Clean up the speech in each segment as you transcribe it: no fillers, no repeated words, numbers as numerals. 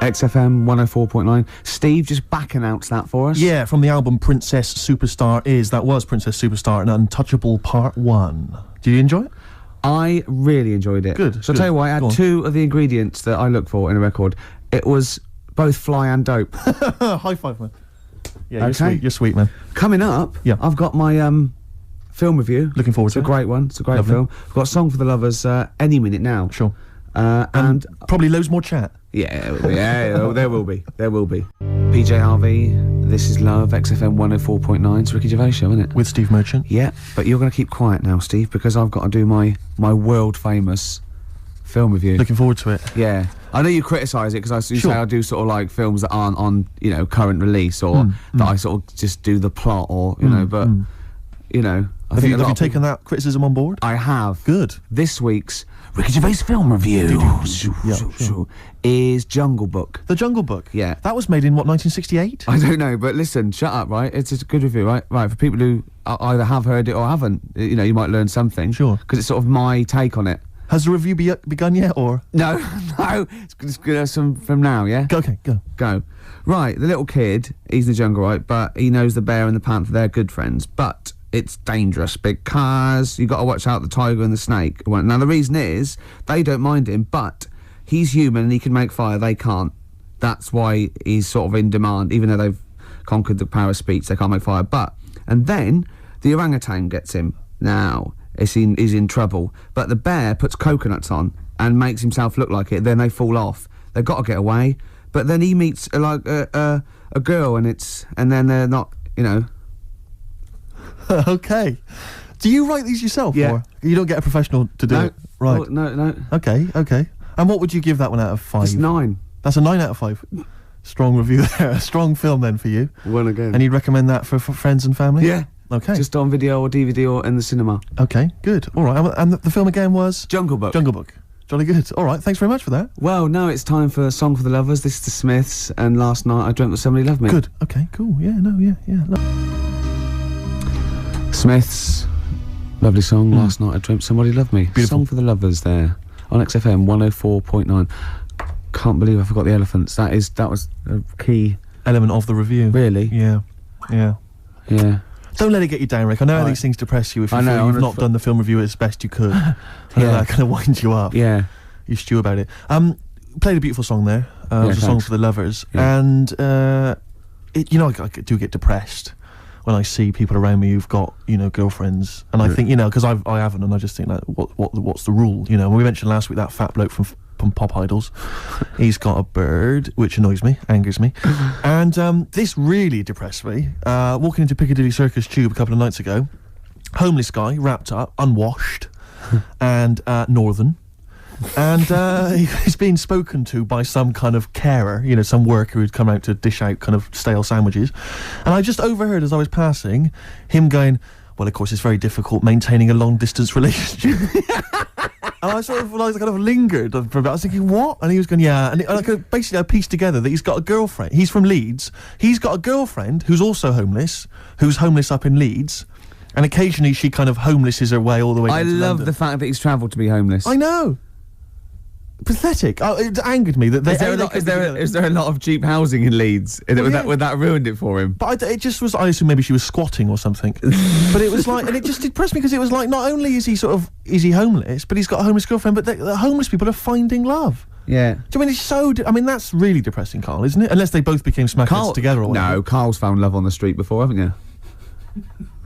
XFM 104.9. Steve, just back announced that for us. Yeah, from the album Princess Superstar That was Princess Superstar and Untouchable Part 1. Did you enjoy it? I really enjoyed it. Good. So I'll tell you what, I had two of the ingredients that I look for in a record. It was both fly and dope. High five, man. Yeah, okay. You're sweet, man. Coming up, I've got my film review. Looking forward to it. It's a great one. It's a great film. I've got a song for the lovers any minute now. Sure. And probably loads more chat. Yeah, there will be. There will be. PJ Harvey, This Is Love, XFM 104.9. It's Ricky Gervais show, isn't it? With Steve Merchant. Yeah, but you're going to keep quiet now, Steve, because I've got to do my world famous film review. Looking forward to it. Yeah, I know you criticise it because you say I do sort of like films that aren't on current release or that I sort of just do the plot or but Have you taken that criticism on board? I have. Good. This week's Ricky Gervais film review is Jungle Book. The Jungle Book? Yeah. That was made in, what, 1968? I don't know, but listen, shut up, right? It's a good review, right? Right, for people who either have heard it or haven't, you might learn something. Sure. Because it's sort of my take on it. Has the review begun yet, or...? No, it's good from now, yeah? Okay, Go. Right, the little kid, he's in the jungle, right? But he knows the bear and the panther, they're good friends. But it's dangerous because you got to watch out the tiger and the snake. Now, the reason is, they don't mind him, but he's human and he can make fire, they can't. That's why he's sort of in demand, even though they've conquered the power of speech, they can't make fire. And then, the orangutan gets him. Now, he's in trouble. But the bear puts coconuts on and makes himself look like it, then they fall off. They've got to get away. But then he meets, a girl, and then they're not, Okay. Do you write these yourself? Yeah. Or you don't get a professional to do it? Right. Oh, No. Okay. And what would you give that one out of 5? It's 9. That's a 9 out of 5. Strong review there. A strong film then for you. One again. And you'd recommend that for friends and family? Yeah. Okay. Just on video or DVD or in the cinema. Okay, good. All right. And the film again was? Jungle Book. Jungle Book. Jolly good. All right, thanks very much for that. Well, now it's time for a song for the lovers. This is the Smiths, and Last Night I Dreamt That Somebody Loved Me. Good. Okay, cool. Yeah. Smiths, lovely song. Last Night I Dreamt Somebody Loved Me. Beautiful. Song for the lovers there on XFM 104.9. Can't believe I forgot the elephants. That was a key element of the review. Really? Yeah. Don't let it get you down, Rick. I know how these things depress you if you feel you've not done the film review as best you could. That kind of winds you up. Yeah. You stew about it. Played a beautiful song there. It was a song for the lovers. Yeah. And, I do get depressed when I see people around me who've got, girlfriends. And I think, because I haven't, and I just think, like, what's the rule? When we mentioned last week that fat bloke from Pop Idols, he's got a bird, which annoys me, angers me. And this really depressed me. Walking into Piccadilly Circus Tube a couple of nights ago, homeless guy, wrapped up, unwashed, and northern. And he's being spoken to by some kind of carer, some worker who'd come out to dish out kind of stale sandwiches. And I just overheard as I was passing him going, well, of course, it's very difficult maintaining a long-distance relationship. And I sort of kind of lingered for a bit. I was thinking, what? And he was going, yeah. And I pieced together that he's got a girlfriend. He's from Leeds. He's got a girlfriend who's also homeless, who's homeless up in Leeds. And occasionally she kind of homelesses her way all the way down to love London. the fact that he's travelled to be homeless. I know. Pathetic. It angered me that is there a lot of cheap housing in Leeds? Would that ruined it for him? But it just was. I assume maybe she was squatting or something. But it was like, and it just depressed me because it was like, not only is he homeless, but he's got a homeless girlfriend, but the homeless people are finding love. Yeah. Do you mean it's so? That's really depressing, Carl, isn't it? Unless they both became smackheads together or whatever. No, Carl's found love on the street before, haven't you?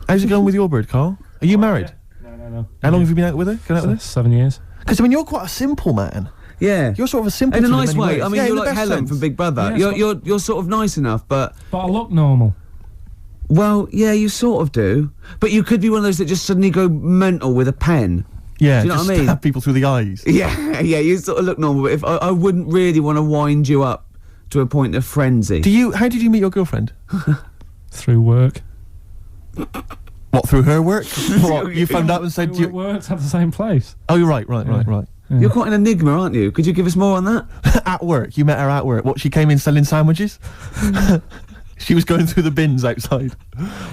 How's it going with your bird, Carl? Are you married? No. How long have you been out with her? Going out with her? 7 years. Because you're quite a simple man. Yeah, you're sort of a simple in a nice way. I mean, you're like Helen sense from Big Brother. Yeah, you're sort of nice enough, but I look normal. Well, yeah, you sort of do, but you could be one of those that just suddenly go mental with a pen. Yeah, do you know what I mean? Stab people through the eyes. Yeah, you sort of look normal. But if I wouldn't really want to wind you up to a point of frenzy. How did you meet your girlfriend? Through work. What, through her work? What, you phoned up and said you worked at the same place. Oh, you're right. Yeah. You're quite an enigma, aren't you? Could you give us more on that? At work. You met her at work. What, she came in selling sandwiches? She was going through the bins outside.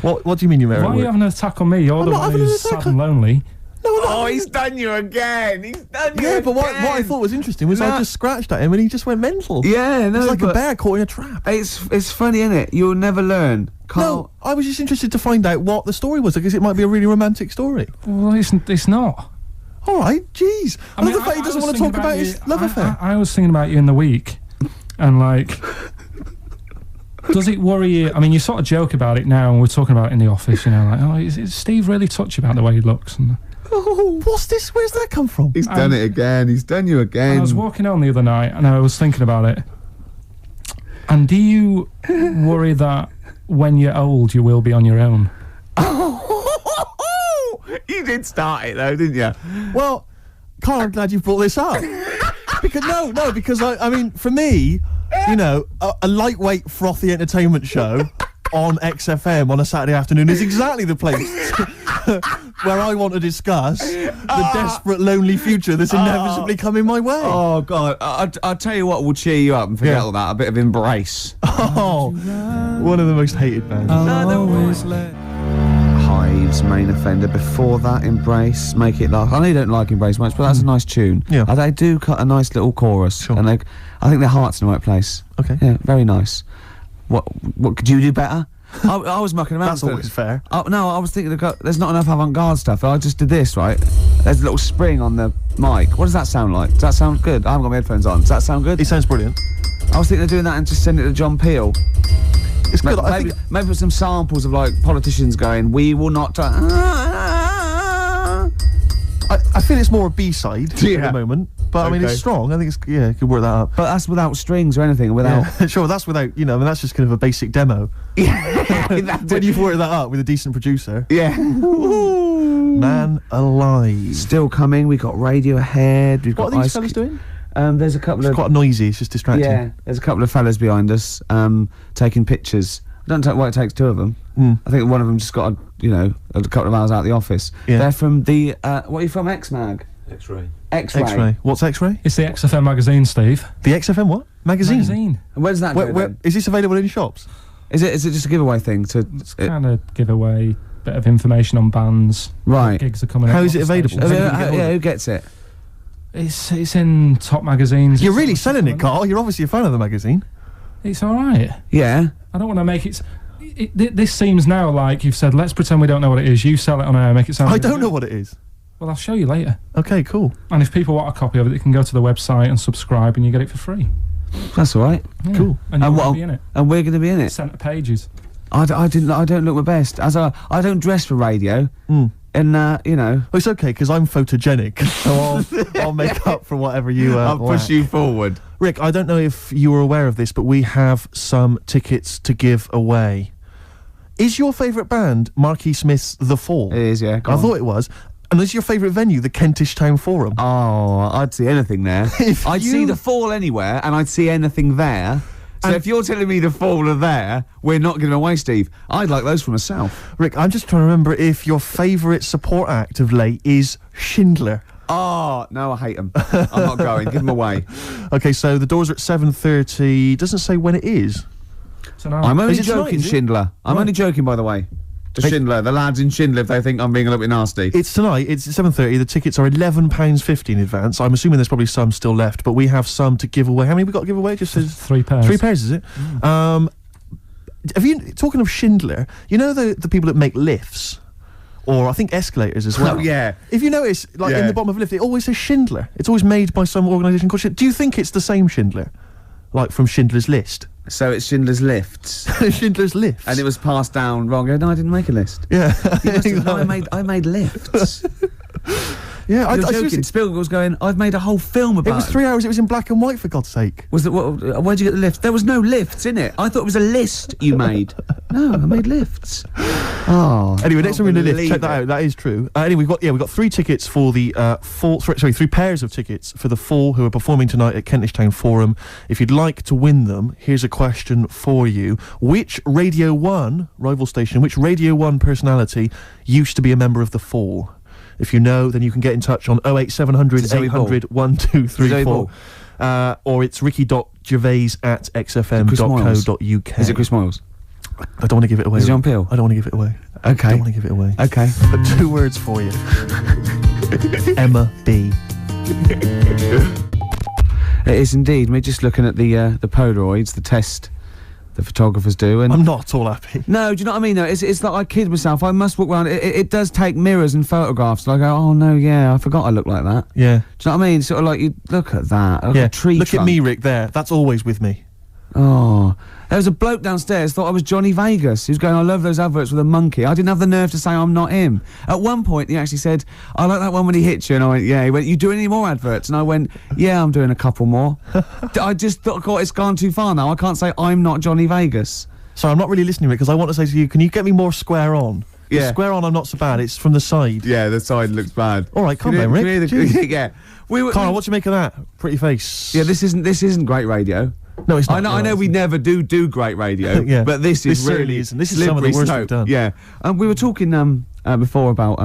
What do you mean you met her at work? Why are you having an attack on me? You're the one who's sad and lonely. Oh, he's done you again. He's done you Yeah, but what again. I thought was interesting was I just scratched at him and he just went mental. Yeah, no, It's like a but bear caught in a trap. It's funny, innit? You'll never learn. No, I was just interested to find out what the story was, because it might be a really romantic story. Well, it's not. All right, jeez. I love the fact he doesn't want to talk about his love affair. I was thinking about you in the week, and like, does it worry you? I mean, you sort of joke about it now, and we're talking about it in the office, you know, like, oh, is Steve really touchy about the way he looks? And Oh, what's this? Where's that come from? He's done it again. He's done you again. I was walking home the other night, and I was thinking about it. And do you worry that when you're old, you will be on your own? You did start it though, didn't you? Well, Karl, I'm glad you brought this up. because I mean, for me, you know, a lightweight, frothy entertainment show on XFM on a Saturday afternoon is exactly the place where I want to discuss the desperate, lonely future that's inevitably coming my way. Oh God! I'll tell you what will cheer you up and forget all that. A bit of Embrace. Oh, one of the most hated bands. Hive's Main Offender. Before that, Embrace, Make It Last. I know you don't like Embrace much, but that's a nice tune. Yeah. They do cut a nice little chorus, Sure. and I think their heart's in the right place. Okay. Yeah, very nice. What could you do better? I was mucking around. That's always fair. No, I was thinking there's not enough avant-garde stuff. I just did this, right? There's a little spring on the mic. What does that sound like? Does that sound good? I haven't got my headphones on. Does that sound good? It sounds brilliant. I was thinking of doing that and just send it to John Peel. It's good. I think Maybe put some samples of like politicians going, "We will not." I feel it's more a B-side at the moment, but I mean it's Okay. strong. I think it's you could work that up. But that's without strings or anything. Without. Yeah. Sure, that's without, you know, I mean, that's just kind of a basic demo. When you've worked that up with a decent producer. Yeah. Man alive. Still coming. We got Radiohead. We've What got are these Ice fellas doing? There's a couple It's of. quite noisy, it's just distracting. Yeah. There's a couple of fellas behind us taking pictures. I don't know why it takes two of them. I think one of them just got a couple of hours out of the office. Yeah. They're from the what are you from? X-Mag. X-ray. X-Ray. X-Ray. What's X-Ray? It's the XFM magazine, Steve. The XFM what? Magazine. And where's that? Where, is this available in shops? Is it just a giveaway thing to? It's kind of giveaway, bit of information on bands. Right. What gigs are coming up. How is what it available? stations. How do you get hold of it? Who gets it? It's in top magazines. You're It's really on selling it, supplement. Karl. You're obviously a fan of the magazine. It's all right. Yeah. I don't want to make it. This seems now like you've said, let's pretend we don't know what it is. You sell it on air, make it sound. I really don't good. know what it is. Well, I'll show you later. Okay, cool. And if people want a copy of it, they can go to the website and subscribe, and you get it for free. That's all right. Yeah. Cool. And And you're what? going to be in it. And we're going to be in it. Centre pages. I don't look my best. I don't dress for radio. And you know. Well, it's okay because I'm photogenic, so I'll make up for whatever you. I'll push lack. you forward. Rick, I don't know if you were aware of this, but we have some tickets to give away. Is your favourite band Marquis Smith's The Fall? It is, yeah. Go I on. thought it was. And is your favourite venue the Kentish Town Forum? Oh, I'd see anything there. If I'd you- see the Fall anywhere, and I'd see anything there. So And- if you're telling me the Fall are there, we're not giving away, Steve. I'd like those for myself. Rick, I'm just trying to remember if your favourite support act of late is Schindler. Oh, no, I hate them. I'm not going. Give them away. Okay, so the doors are at 7:30. Doesn't say when it is. So now, I'm only Is it tonight, joking, is it? Schindler. I'm Right. only joking, by the way. To Hey. Schindler, the lads in Schindler, if they think I'm being a little bit nasty. It's tonight. It's at 7:30. The tickets are £11.50 in advance. I'm assuming there's probably some still left, but we have some to give away. How many we got to give away? It just says 3 pairs. 3 pairs, is it? Have you, talking of Schindler, you know the people that make lifts? Or I think escalators as well. Oh, yeah. If you notice, like in Yeah. the bottom of a lift, it always says Schindler. It's always made by some organisation called Schindler. Do you think it's the same Schindler? Like from Schindler's List? So it's Schindler's Lifts. Schindler's Lifts. And it was passed down wrong. No, I didn't make a list. Yeah. You must have- no, I made lifts. Yeah, You're joking. seriously- Spielberg was going, I've made a whole film about it was 3 hours. It was in black and white, for God's sake. Was it, where'd you get the lift? There was no lifts in it. I thought it was a list you made. No, I made lifts. Oh. Anyway, next time we're in the lift, believe check that it. out. That is true. Anyway, we've got 3 tickets for the Fall. Sorry, 3 pairs of tickets for the Fall, who are performing tonight at Kentish Town Forum. If you'd like to win them, here's a question for you: which Radio 1 rival station, which Radio 1 personality used to be a member of the Fall? If you know, then you can get in touch on 08700 Zoe Ball. 800 1234. Zoe Ball. Or it's ricky.gervais@xfm.co.uk. Is it Chris Moyles? I don't want to give it away. Is it John Peel? I don't want to give it away. Okay. I don't want to give it away. Okay. But 2 words for you. Emma B. It is indeed. We're just looking at the Polaroids, the test the photographers do, and I'm not at all happy. no, do you know what I mean? Though it's like I kid myself. I must walk around. It does take mirrors and photographs. And I go, oh no, yeah, I forgot I look like that. Yeah. Do you know what I mean? Sort of like you look at that. Like Yeah. a tree Look trunk. at me, Rick. There. That's always with me. Oh, there was a bloke downstairs thought I was Johnny Vegas. He was going, I love those adverts with a monkey. I didn't have the nerve to say I'm not him. At one point, he actually said, I like that one when he hits you. And I went, yeah. He went, you do any more adverts? And I went, yeah, I'm doing a couple more. I just thought, God, it's gone too far now. I can't say I'm not Johnny Vegas. Sorry, I'm not really listening, Rick, because I want to say to you, can you get me more square on? Yeah. Square on, I'm not so bad. It's from the side. Yeah, the side looks bad. All right, calm down, Rick. Jeez. Yeah. Carl, what do you make of that? Pretty face. Yeah, this isn't great radio. No, it's not. I know we never do great radio, Yeah. but this is certainly really isn't. This is some of the slippery worst we've slope. done. Yeah, we were talking before about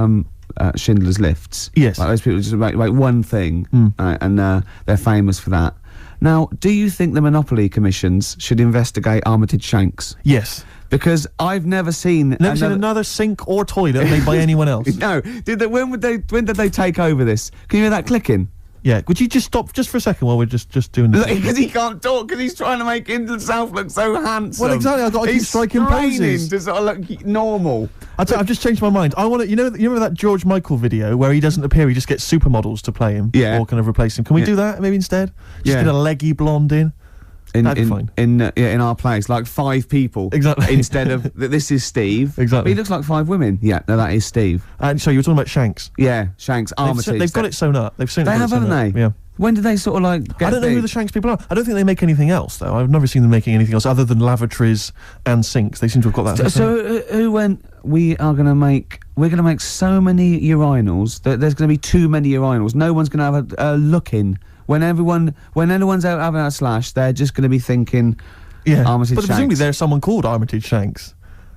Schindler's Lists. Yes. Like those people just make one thing, and they're famous for that. Now, do you think the Monopoly commissions should investigate Armitage Shanks? Yes. Because I've never seen another sink or toilet made by anyone else. No, when did they take over this? Can you hear that clicking? Yeah, would you just stop just for a second while we're just doing this? Because he can't talk, because he's trying to make himself look so handsome. Well, exactly, I've got to keep striking poses. To sort of look normal. I've just changed my mind. I want to, you remember that George Michael video where he doesn't appear, he just gets supermodels to play him? Yeah. Or kind of replace him. Can we do that maybe instead? Just Yeah. get a leggy blonde in? That'd be fine. In our place, like 5 people. Exactly. Instead of, this is Steve. Exactly. But he looks like 5 women. Yeah, no, that is Steve. And so you were talking about Shanks. Yeah, Shanks, Armitage. They've got it sewn up. They've certainly They got have, it sewn haven't up. they? Yeah. When did they sort of like get I don't know big? who the Shanks people are. I don't think they make anything else, though. I've never seen them making anything else other than lavatories and sinks. They seem to have got that. So who went, we're going to make so many urinals that there's going to be too many urinals. No one's going to have a look in. When anyone's out having a slash, they're just going to be thinking, Yeah, Armitage but presumably Shanks. there's someone called Armitage Shanks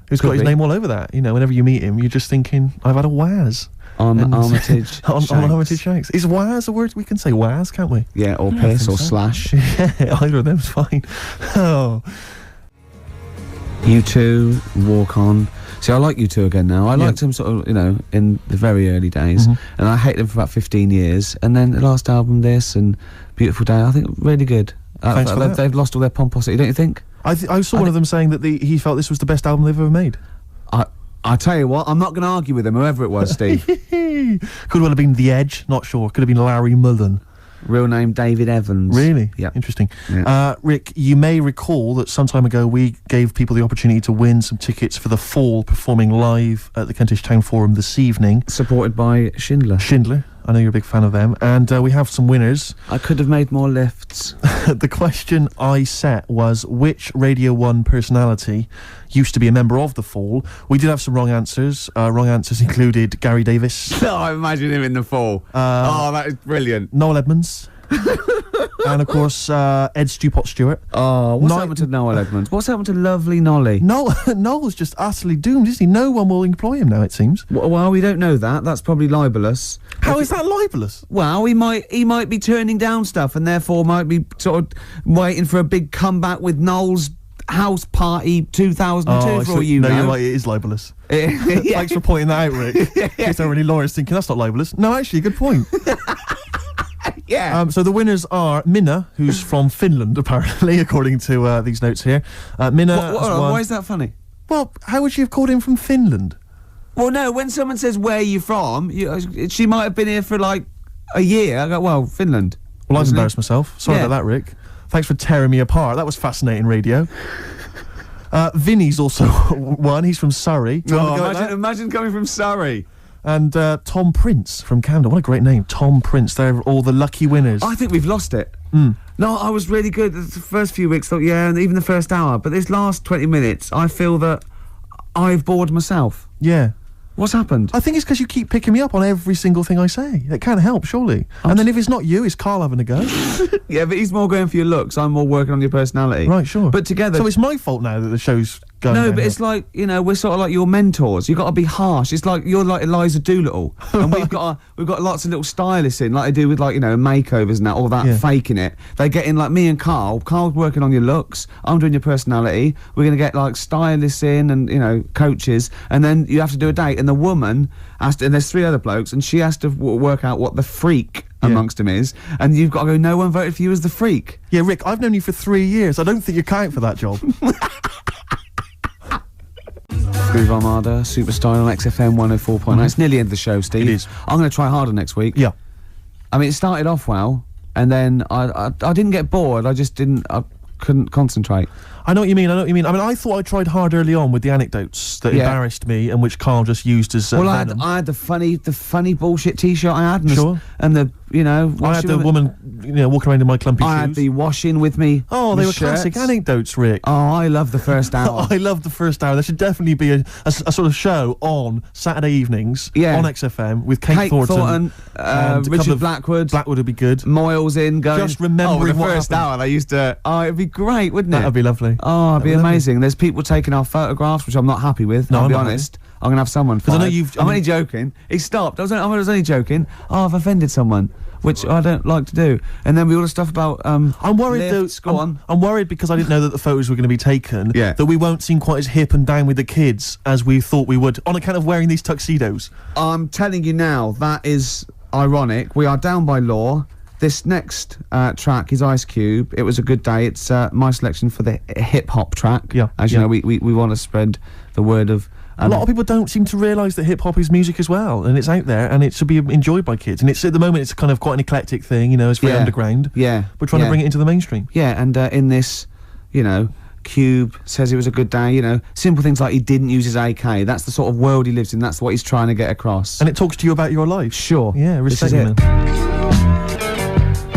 who's Could got his be. name all over that. Whenever you meet him, you're just thinking, I've had a Waz. On Armitage on Shanks. Armitage Shanks. Is Waz a word? We can say Waz, can't we? Yeah, or piss or so. slash. Yeah, either of them's fine. Oh. You two, Walk On. See, I like you two again now. I liked him sort of, in the very early days. And I hated them for about 15 years. And then the last album, this, and Beautiful Day, I think really good. Thanks for that. They've lost all their pomposity, don't you think? I saw one of them saying that he felt this was the best album they've ever made. I tell you what, I'm not going to argue with him, whoever it was, Steve. Could well have been The Edge, not sure. Could have been Larry Mullen. Real name, David Evans. Really? Yeah. Interesting. Yeah. Rick, you may recall that some time ago we gave people the opportunity to win some tickets for The Fall performing live at the Kentish Town Forum this evening. Supported by Schindler. Schindler. I know you're a big fan of them. And we have some winners. I could have made more lifts. The question I set was, which Radio 1 personality used to be a member of The Fall? We did have some wrong answers. Wrong answers included Gary Davis. No, I imagine him in The Fall. That is brilliant. Noel Edmonds. And, of course, Ed Stewpot Stewart. Oh, what's happened to Noel Edmonds? What's happened to lovely Nolly? Noel's just utterly doomed, isn't he? No one will employ him now, it seems. Well, we don't know that. That's probably libelous. How is that libelous? Well, he might be turning down stuff and therefore might be sort of waiting for a big comeback with Noel's House Party 2002 for all you know. No, you're right, it is libelous. Yeah. Thanks for pointing that out, Rick. In case there are any lawyers thinking that's not libelous. No, actually, good point. Yeah. So the winners are Minna, who's from Finland, apparently, according to these notes here. Minna has won. Why is that funny? Well, how would she have called him from Finland? Well, no, when someone says, where are you from, she might have been here for like a year. I go, well, Finland. Well, I've Isn't embarrassed myself. Sorry Yeah. about that, Rick. Thanks for tearing me apart. That was fascinating radio. Vinny's also won. He's from Surrey. Do you want to go with that? Imagine coming from Surrey. And Tom Prince from Camden. What a great name. Tom Prince. They're all the lucky winners. I think we've lost it. No, I was really good. The first few weeks, thought, yeah, and even the first hour. But this last 20 minutes, I feel that I've bored myself. Yeah. What's happened? I think it's because you keep picking me up on every single thing I say. That can't help, surely. And then if it's not you, it's Carl having a go. Yeah, but he's more going for your looks. I'm more working on your personality. Right, sure. But together... So it's my fault now that the show's going No, but downhill. it's like, you know, we're sort of like your mentors. You've got to be harsh. It's like you're like Eliza Doolittle, and we've got lots of little stylists in, like they do with, like, you know, makeovers and that, all that, Yeah. faking it. They get in, like me and Carl. Carl's working on your looks. I'm doing your personality. We're gonna get like stylists in and, you know, coaches, and then you have to do a date. And the woman has to, and there's 3 other blokes, and she has to work out what the freak amongst them is, and you've got to go, no one voted for you as the freak. Yeah, Rick, I've known you for 3 years. I don't think you're count for that job. Groove Armada, Superstyle on XFM 104.9. It's nearly the end of the show, Steve. It is. I'm going to try harder next week. Yeah. I mean, it started off well, and then I didn't get bored. I couldn't concentrate. I know what you mean. I mean, I thought I tried hard early on with the anecdotes that Yeah. embarrassed me and which Carl just used as Well, venom. I had the funny bullshit T-shirt I had, and Sure. and the, you know, I had the washing- woman, you know, walking around in my clumpy I shoes. had the washing with me. Oh, they my were classic shirts. anecdotes, Rick. Oh, I love the first hour. I love the first hour. There should definitely be a sort of show on Saturday evenings Yeah. on XFM with Kate Kate Thornton. and a couple Richard of- Blackwood. Blackwood would be good. Moyles in going. Just remembering the what first happened. hour. They used to. Oh, it'd be great, wouldn't it? That'd be lovely. Oh, it'd be That'd be amazing. There's people taking our photographs, which I'm not happy with. No, I'll I'm be not honest. I'm gonna have someone. 'Cause I know fired. you've- I'm only joking. He stopped. I was only joking. Oh, I've offended someone, which I don't like to do. And then we all the stuff about. I'm worried lifts, though. Go on. I'm worried because I didn't know that the photos were going to be taken. Yeah. That we won't seem quite as hip and down with the kids as we thought we would on account of wearing these tuxedos. I'm telling you now, that is ironic. We are down by law. This next track is Ice Cube. It was a good day. It's my selection for the hip hop track. Yeah, As you yeah. know, we want to spread the word of. A lot of people don't seem to realise that hip hop is music as well, and it's out there, and it should be enjoyed by kids. And it's at the moment, it's kind of quite an eclectic thing, you know. It's very underground. Yeah. We're trying to yeah. bring it into the mainstream. Yeah, and in this, you know, Cube says it was a good day, you know, simple things like he didn't use his AK. That's the sort of world he lives in. That's what he's trying to get across. And it talks to you about your life. Sure. Yeah, This respect is you, it. man.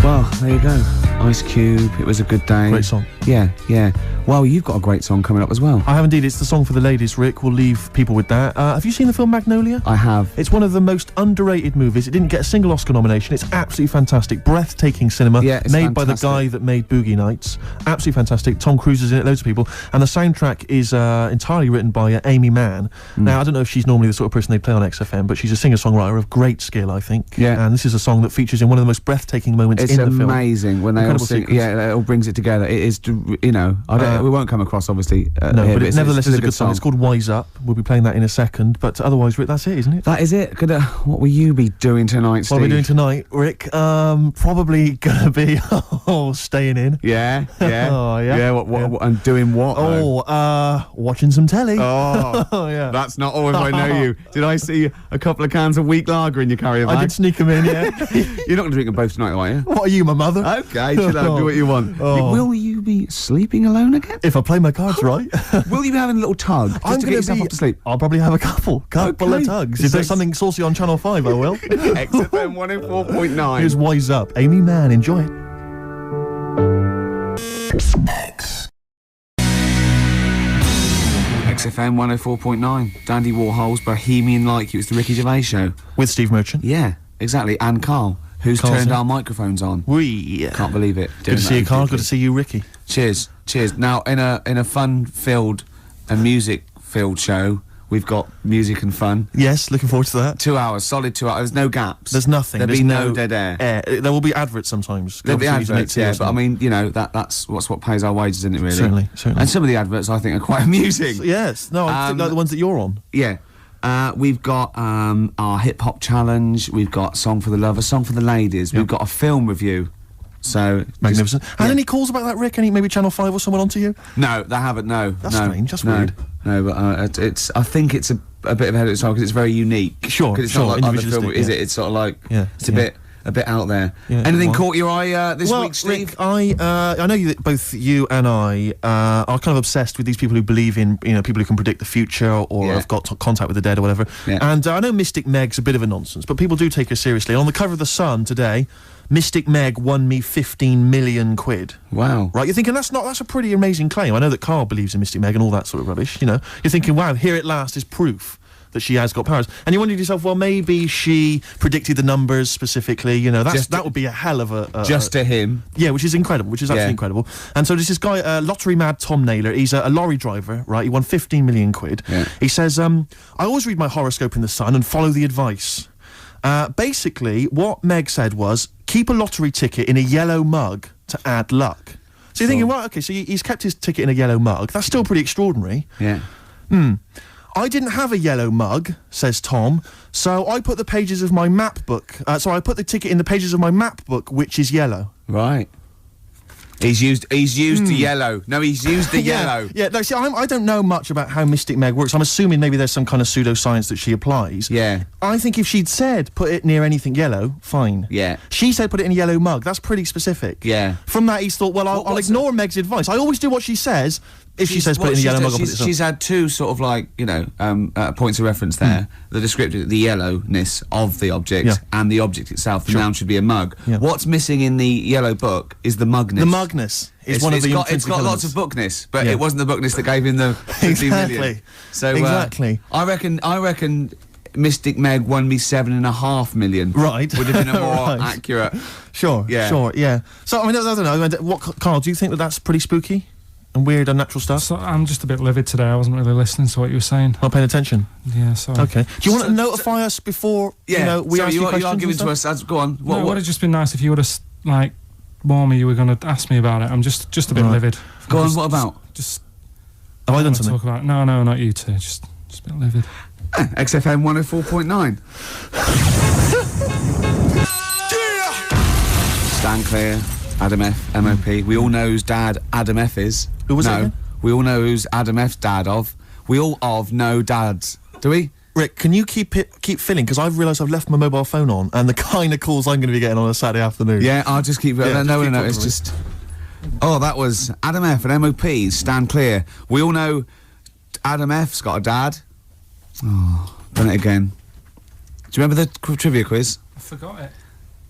Well, there you go. Ice Cube, it was a good day. Great song. Yeah, yeah. Well, you've got a great song coming up as well. I have indeed. It's the song for the ladies, Rick. We'll leave people with that. Have you seen the film Magnolia? I have. It's one of the most underrated movies. It didn't get a single Oscar nomination. It's absolutely fantastic. Breathtaking cinema. Yeah, it's made by the fantastic. guy that made Boogie Nights. Absolutely fantastic. Tom Cruise is in it, loads of people. And the soundtrack is entirely written by Amy Mann. Now, I don't know if she's normally the sort of person they play on XFM, but she's a singer-songwriter of great skill, I think. Yeah. And this is a song that features in one of the most breathtaking moments It's in the film. amazing when they all Incredible sing. sequence. Yeah, it all brings it together. It is, you know, we won't come across obviously. No, here, but it nevertheless it's is a good song. It's called Wise Up. We'll be playing that in a second. But otherwise, Rick, that's it, isn't it? That is it. What will you be doing tonight, Steve? What are we doing tonight, Rick? Probably gonna be staying in. Yeah, yeah. Oh, yeah. Yeah, what, and doing what? though? Watching some telly. Oh, Oh, yeah. that's not always I know you. Did I see a couple of cans of weak lager in your carrier bag? I did sneak them in, yeah. You're not going to drink them both tonight, are you? What are you, my mother? Okay, chill out, do what you want. Oh. Will you be sleeping alone again? If I play my cards right, Will you be having a little tug just to get yourself off to sleep? I'll probably have a couple of Okay. tugs. If there's something saucy on Channel 5, I will. XFM 104.9. Here's Wise Up. Amy Mann, enjoy it. XFM 104.9. Dandy Warhol's Bohemian Like You. It's the Ricky Gervais show. With Steve Merchant. Yeah, exactly. And Carl, who's Carl's turned in. our microphones on. We. Can't believe it. Good to see you, Carl. Good to see you, Ricky. Cheers, cheers. Now, in a fun-filled and music-filled show, we've got music and fun. Yes, looking forward to that. 2 hours, solid 2 hours. There's no gaps. There's nothing. There'll There's be no dead air. There will be adverts sometimes. There'll be Obviously, adverts, yeah, but I mean, you know, that's what pays our wages, isn't it, really? Certainly, certainly. And some of the adverts I think are quite amusing. Yes. No, I think like the ones that you're on. Yeah. We've got our hip-hop challenge, we've got Song for the Lover, Song for the Ladies, we've got a film review. So Magnificent. just- Had yeah. any calls about that, Rick? Any maybe Channel 5 or someone onto you? No, they haven't, no. That's no, strange, that's no, weird. No, but I think it's a bit ahead of its time because it's very unique. Sure, 'Cause it's sure, not like other film, individualistic, is yeah. it? It's sort of like, Yeah, it's a yeah. bit out there. Yeah, Anything well- caught your eye this well, week, Steve? Rick, I know that both you and I are kind of obsessed with these people who believe in, you know, people who can predict the future or Yeah. have got contact with the dead or whatever. Yeah. And I know Mystic Meg's a bit of a nonsense, but people do take her seriously. And on the cover of The Sun today, Mystic Meg won me 15 million quid. Wow. Right, you're thinking that's a pretty amazing claim. I know that Carl believes in Mystic Meg and all that sort of rubbish, you know. You're thinking, wow, here at last is proof that she has got powers. And you wondered to yourself, well, maybe she predicted the numbers specifically. You know, that would be a hell of a just to him. Yeah, which is incredible, which is absolutely incredible. And so there's this guy, lottery mad Tom Naylor. He's a lorry driver, right? He won 15 million quid. Yeah. He says, I always read my horoscope in the Sun and follow the advice. Basically, what Meg said was, keep a lottery ticket in a yellow mug to add luck. So you're thinking, right, okay, so he's kept his ticket in a yellow mug. That's still pretty extraordinary. Yeah. I didn't have a yellow mug, says Tom, so I put the pages of my map book. So I put the ticket in the pages of my map book, which is yellow. Right. He's used the yellow. No, he's used the yellow. Yeah, no, see, I don't know much about how Mystic Meg works. I'm assuming maybe there's some kind of pseudoscience that she applies. Yeah. I think if she'd said, put it near anything yellow, fine. Yeah. She said, put it in a yellow mug. That's pretty specific. Yeah. From that, he's thought, well, I'll ignore Meg's advice. I always do what she says. If she says put it in a yellow mug, I'll put it she's had two sort of like, you know, points of reference there. The descriptive, the yellowness of the object and the object itself. The noun should be a mug. Yeah. What's missing in the yellow book is the mugness. The mugness is one of the It's got lots of bookness, but it wasn't the bookness that gave him the 50 million. So, exactly. I reckon Mystic Meg won me 7.5 million. Right. Would have been a more accurate. Sure, Yeah. sure, yeah. So, I mean, I don't know. What, Carl, do you think that that's pretty spooky? And weird, unnatural stuff? So I'm just a bit livid today. I wasn't really listening to what you were saying. Not paying attention? Yeah, sorry. Okay. Do you want to notify us before, we ask you questions? You are giving to us... Go on. What would have just been nice if you would have, like, warned me you were going to ask me about it. I'm just a bit livid. Go on, what about? Just... Have I done want to something? talk about it. No, not you two. Just a bit livid. XFM 104.9. Stand clear. Adam F, MOP. We all know whose dad Adam F is. Who was it again? We all know who's Adam F's dad of. We all know dads. Do we? Rick, can you keep filling? Because I've realised I've left my mobile phone on, and the kind of calls I'm going to be getting on a Saturday afternoon. Yeah, I'll just keep... Yeah, no, keep it's talking, just... Oh, that was Adam F and MOP, stand clear. We all know Adam F's got a dad. Oh, done it again. Do you remember the trivia quiz? I forgot it.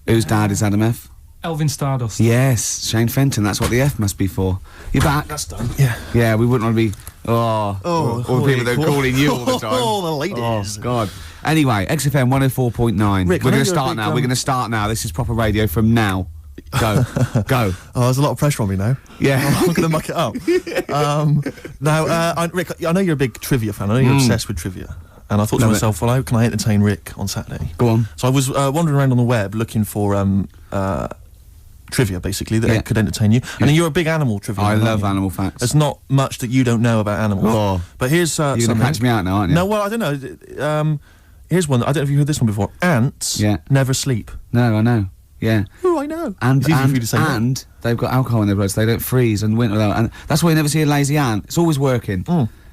Whose dad is Adam F? Elvin Stardust. Yes, Shane Fenton, that's what the F must be for. You're back? That's done. Yeah. Yeah, we wouldn't want to be... all the people that are calling you all the time. Oh, the ladies. Oh, God. Anyway, XFM 104.9. Rick, We're going to start now. We're going to start now. This is proper radio from now. Go. Go. Oh, there's a lot of pressure on me now. Yeah. I'm going to muck it up. Now, Rick, I know you're a big trivia fan. I know you're obsessed with trivia. And I thought to myself, well, how can I entertain Rick on Saturday? Go on. So I was wandering around on the web looking for trivia, basically, that could entertain you. And you're a big animal trivia fan, I love aren't you? animal facts. There's not much that you don't know about animals. Oh. But here's You're going to catch me out now, aren't you? No, well, I don't know. Here's one. I don't know if you heard this one before. Ants never sleep. No, I know. Yeah. Oh, I know. And it's easy for you to say that. And they've got alcohol in their blood, so they don't freeze and winter. And that's why you never see a lazy ant. It's always working.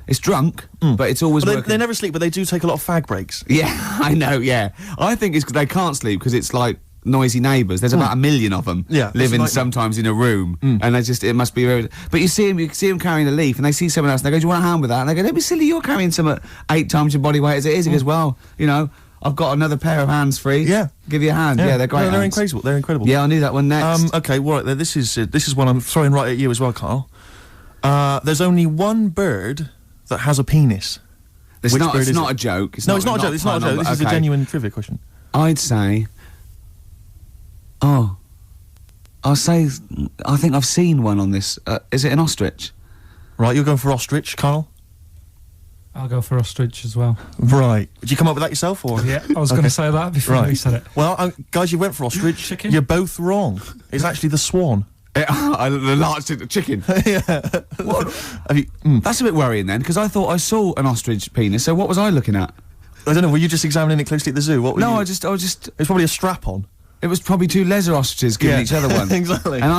It's drunk, but it's always working. They never sleep, but they do take a lot of fag breaks. Yeah, I know, yeah. I think it's 'cause they can't sleep because it's like noisy neighbours. There's about 1 million of them living sometimes in a room, and it must be very... But you see them carrying a leaf, and they see someone else, and they go, do you want a hand with that? And they go, don't be silly, you're carrying some 8 times your body weight as it is. He goes, well, you know, I've got another pair of hands free. Yeah. Give you a hand. Yeah, they're great. No, they're hands. incredible. They're incredible. Yeah, I knew that one next. Okay, well, this is one I'm throwing right at you as well, Carl. There's only one bird that has a penis. It's not a joke. No, it's not a joke. It's not a joke. This is a genuine trivia question. I'd say... Oh. I'll say... I think I've seen one on this. Is it an ostrich? Right, you're going for ostrich, Carl? I'll go for ostrich as well. Right. Did you come up with that yourself, or...? Yeah, I was going to say that before you said it. Well, guys, you went for ostrich. Chicken? You're both wrong. It's actually the swan. The large chicken. Yeah. What? That's a bit worrying then, because I thought I saw an ostrich penis. So what was I looking at? I don't know. Were you just examining it closely at the zoo? What were you? I just. It's probably a strap-on. It was probably 2 leather ostriches giving each other one. Exactly. And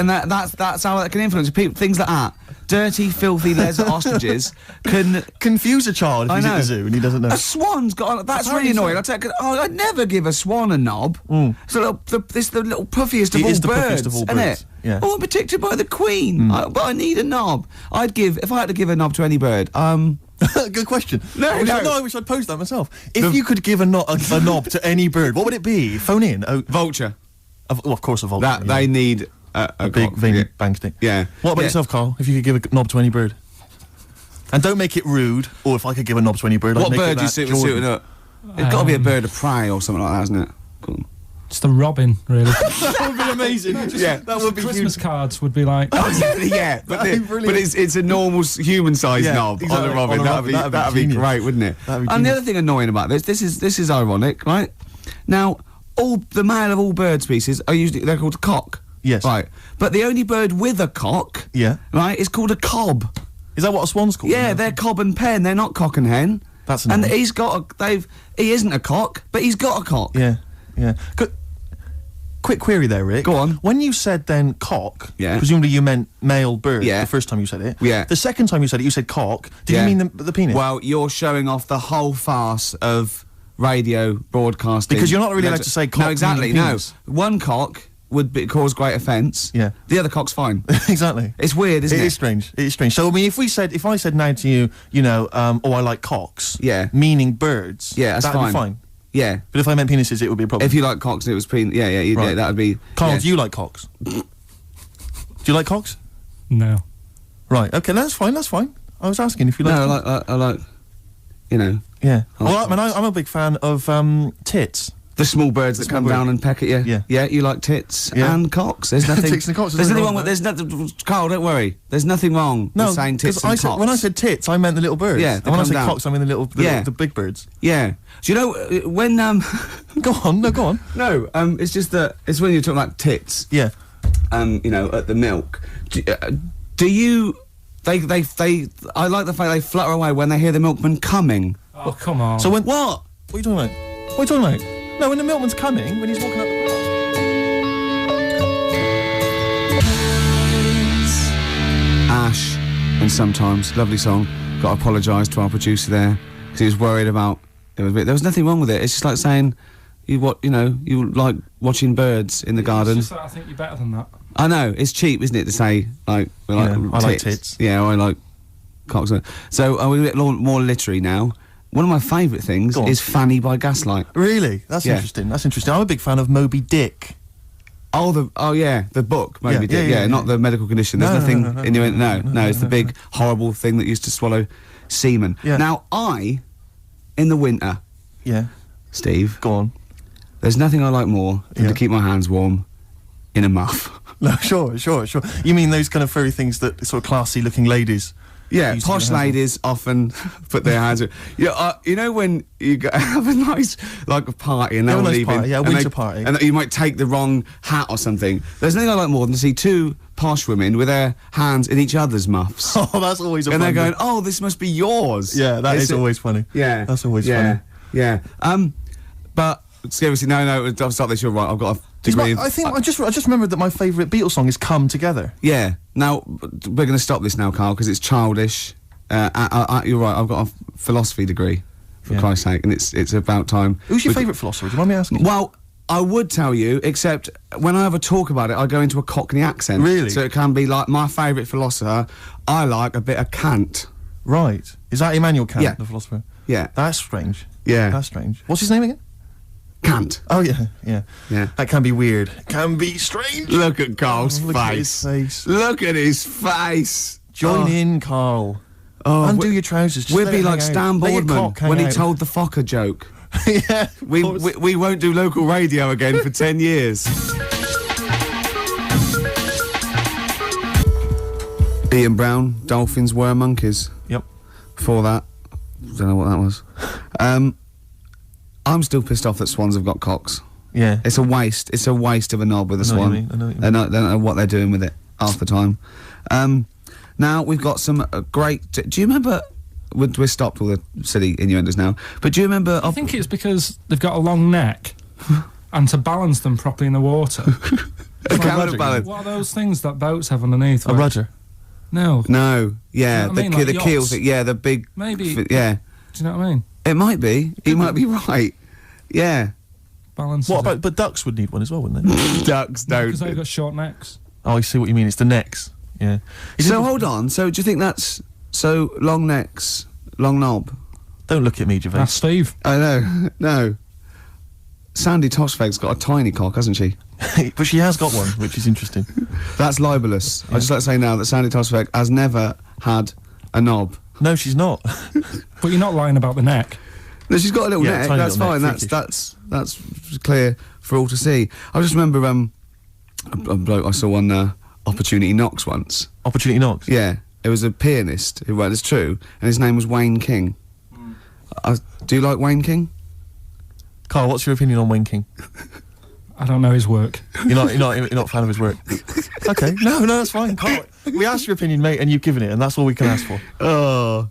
that's how that can influence people. Things like that. Dirty, filthy leather ostriches can confuse a child if he's at the zoo and he doesn't know. A swan's got. That's really annoying. I'd never give a swan a knob. It's the little puffiest of all birds, isn't it? Yeah. Oh, I'm protected by the queen, but I need a knob. If I had to give a knob to any bird. Good question. I wish I'd posed that myself. If you could give a knob to any bird, what would it be? Phone in. Vulture. Of course, a vulture. They need a big veiny bang stick. Yeah. What about yourself, Carl? If you could give a knob to any bird? And don't make it rude, or if I could give a knob to any bird, What I'd make bird it do you that suit with Jordan. suiting up? It's got to be a bird of prey or something like that, hasn't it? Cool. It's the robin, really. That would be amazing. Yeah, that would be Christmas huge. cards would be like. yeah, but, That'd be brilliant. it's a normal human-sized Yeah, knob exactly. on a robin. On a robin, That'd be genius. great, wouldn't it? That'd be And the genius. other thing annoying about this is ironic, right? Now, all the male of all bird species they're called a cock. Yes. Right. But the only bird with a cock, Yeah. right, is called a cob. Is that what a swan's called? Yeah, they're cob and pen. They're not cock and hen. That's and annoying. he isn't a cock, but he's got a cock. Yeah, yeah. Quick query there, Rick. Go on. When you said then cock, Yeah. presumably you meant male bird Yeah. the first time you said it. Yeah. The second time you said it, you said cock. Did Yeah. you mean the penis? Well, you're showing off the whole farce of radio broadcasting. Because you're not really allowed to say cock No, exactly. meaning No, penis. one cock would cause great offence. Yeah. The other cock's fine. Exactly. It's weird, isn't it? It is strange. It is strange. So I mean, if I said now to you, oh, I like cocks. Yeah. Meaning birds. Yeah, that's that'd fine. be fine. Yeah. But if I meant penises, it would be a problem. If you like cocks and it was yeah, Right. that would be. Carl, yeah. do you like cocks? Do you like cocks? No. Right. Okay, that's fine. That's fine. I was asking if you like. No, I like, you know, Yeah. I like Well, I mean, cocks. I'm a big fan of tits. the small birds that small come bird. down and peck at you. Yeah. Yeah, you like tits Yeah. and cocks. There's nothing. Tits and cocks, There's there's nothing nothing wrong with. There's nothing. Carl, don't worry. There's nothing wrong No, with saying tits 'cause and cocks. when I said tits, I meant the little birds. Yeah, And they when I come said down. cocks, I mean the big birds. Yeah. Do you know when Go on. No, go on. No, it's just that it's when you're talking about tits. Yeah. At the milk. Do you? They. I like the fact they flutter away when they hear the milkman coming. Oh, come on. So when What? What are you talking about? What are you talking about? No, when the milkman's coming, when he's walking up the path. Ash, and sometimes lovely song. Got to apologise to our producer there because he was worried about. There was nothing wrong with it. It's just like saying you like watching birds in the garden. It's just that I think you're better than that. I know it's cheap, isn't it, to say like we like Yeah, I like tits. Yeah, I like cocks. So we're a bit more literary now. One of my favourite things Go on. is Fanny by Gaslight. Really? That's Yeah. interesting. That's interesting. I'm a big fan of Moby Dick. Oh yeah, the book Moby Yeah, Dick. yeah, Yeah, yeah, not yeah. the medical condition. There's No, nothing no, in your no. It's the big horrible thing that used to swallow semen. Yeah. Now in the winter, Yeah. Steve, Go on. there's nothing I like more than Yeah. to keep my hands warm in a muff. No, sure. You mean those kind of furry things that sort of classy-looking ladies? Yeah, used to posh get hands on? ladies often put their hands. You know when you have a nice like a party and they're Yeah, a all nice leaving, party, yeah, and winter party. and you might take the wrong hat or something. There's nothing I like more than to see two posh women with their hands in each other's muffs, Oh, that's always a and they're fun going, bit. "Oh, this must be yours." Yeah, that It's is always funny. Yeah, That's always yeah, funny. Yeah. But seriously, no. I'll stop this. You're right. I've got a degree. I think I just remembered that my favourite Beatles song is "Come Together." Yeah. Now we're going to stop this now, Carl, because it's childish. You're right. I've got a philosophy degree, for Yeah. Christ's sake, and it's about time. Who's your We- favourite philosopher? Do you mind me asking? Well, I would tell you, except when I ever talk about it, I go into a Cockney accent. Really? So it can be like my favourite philosopher. I like a bit of Kant. Right. Is that Immanuel Kant, Yeah. the philosopher? Yeah. That's strange. Yeah. That's strange. What's his name again? Kant. Oh, yeah. Yeah. That can be weird. Can be strange. Look at Carl's Look at his face. Look at his face. Join Oh. in, Carl. Oh, Undo your trousers. Just We'd let be it like hang Stan out. Let your Boardman cock hang when he out. told the Fokker joke. Yeah. of We course. won't do local radio again for 10 years. Ian Brown, Dolphins were monkeys. Yep. Before that, don't know what that was. I'm still pissed off that swans have got cocks. Yeah. It's a waste. It's a waste of a knob with a I know what swan. you mean, I know what you They don't know what they're doing with it half the time. Now we've got some great. Do you remember? We're stopped all the silly innuendos now. But do you remember? I think it's because they've got a long neck, and to balance them properly in the water. a like counterbalance. What are those things that boats have underneath? A where- rudder. No. No, yeah, You know what I mean, like the keel yachts? thing. Yeah, the big. Maybe. Yeah, Do you know what I mean? it might be. He might be right. Yeah, Balance. What about? But ducks would need one as well, wouldn't they? ducks don't. Because they've got short necks. Oh, I see what you mean. It's the necks. Yeah. So hold on. So do you think that's so long necks, long knob? Don't look at me, Gervais. That's Steve. I know. No. Sandy Toshfeg's got a tiny cock, hasn't she? But she has got one, which is interesting. That's libelous. I just like to say now that Sandy Toshfeg has never had a knob. No, she's not. But you're not lying about the neck. No, she's got a little Yeah, neck. tiny That's little fine. neck, That's clear for all to see. I just remember a bloke I saw on Opportunity Knocks once. Opportunity Knocks? Yeah, it was a pianist who, well, it's true, and his name was Wayne King. Do you like Wayne King? Carl, what's your opinion on Wayne King? I don't know his work. You're not a fan of his work? Okay, no, that's fine. Carl, we asked your opinion, mate, and you've given it, and that's all we can ask for. Oh,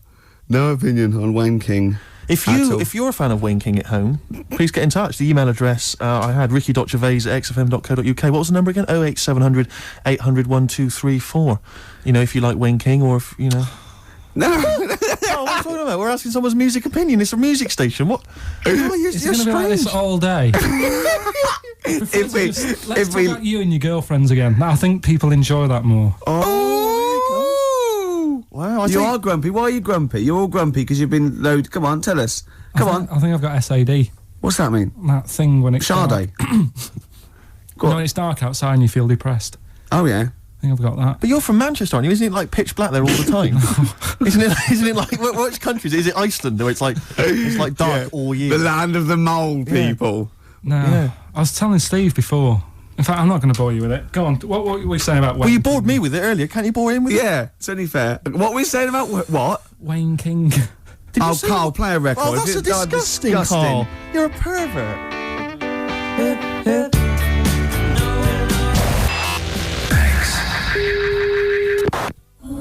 no opinion on Wayne King. If you're a fan of Wayne King at home, please get in touch. The email address I had, ricky.gervais@xfm.co.uk. What was the number again? 08700 800 1234. You know, if you like Wayne King, or if, you know... No. Oh, what are you talking about? We're asking someone's music opinion. It's a music station. What? Oh, you're Is it going to be like this all day? If Let's talk about you and your girlfriends again. I think people enjoy that more. Oh! Wow, You are grumpy. Why are you grumpy? You're all grumpy because you've been loaded. Come on, tell us. Come on. I think I've got SAD. What's that mean? That thing when it's Sade. dark. When it's dark outside and you feel depressed. Oh, yeah. I think I've got that. But you're from Manchester, aren't you? Isn't it like pitch black there all the time? Isn't it like which country is it? Is it Iceland, where it's like dark all year? The land of the mole people. No. Yeah. I was telling Steve before. In fact, I'm not going to bore you with it. Go on. What were you saying about Wayne Well, you King? bored me with it earlier. Can't you bore him with it? Yeah, it's only fair. What were we saying about what? Wayne King. Did you Oh, say Carl, what? play a record. Oh, that's disgusting, Carl. You're a pervert.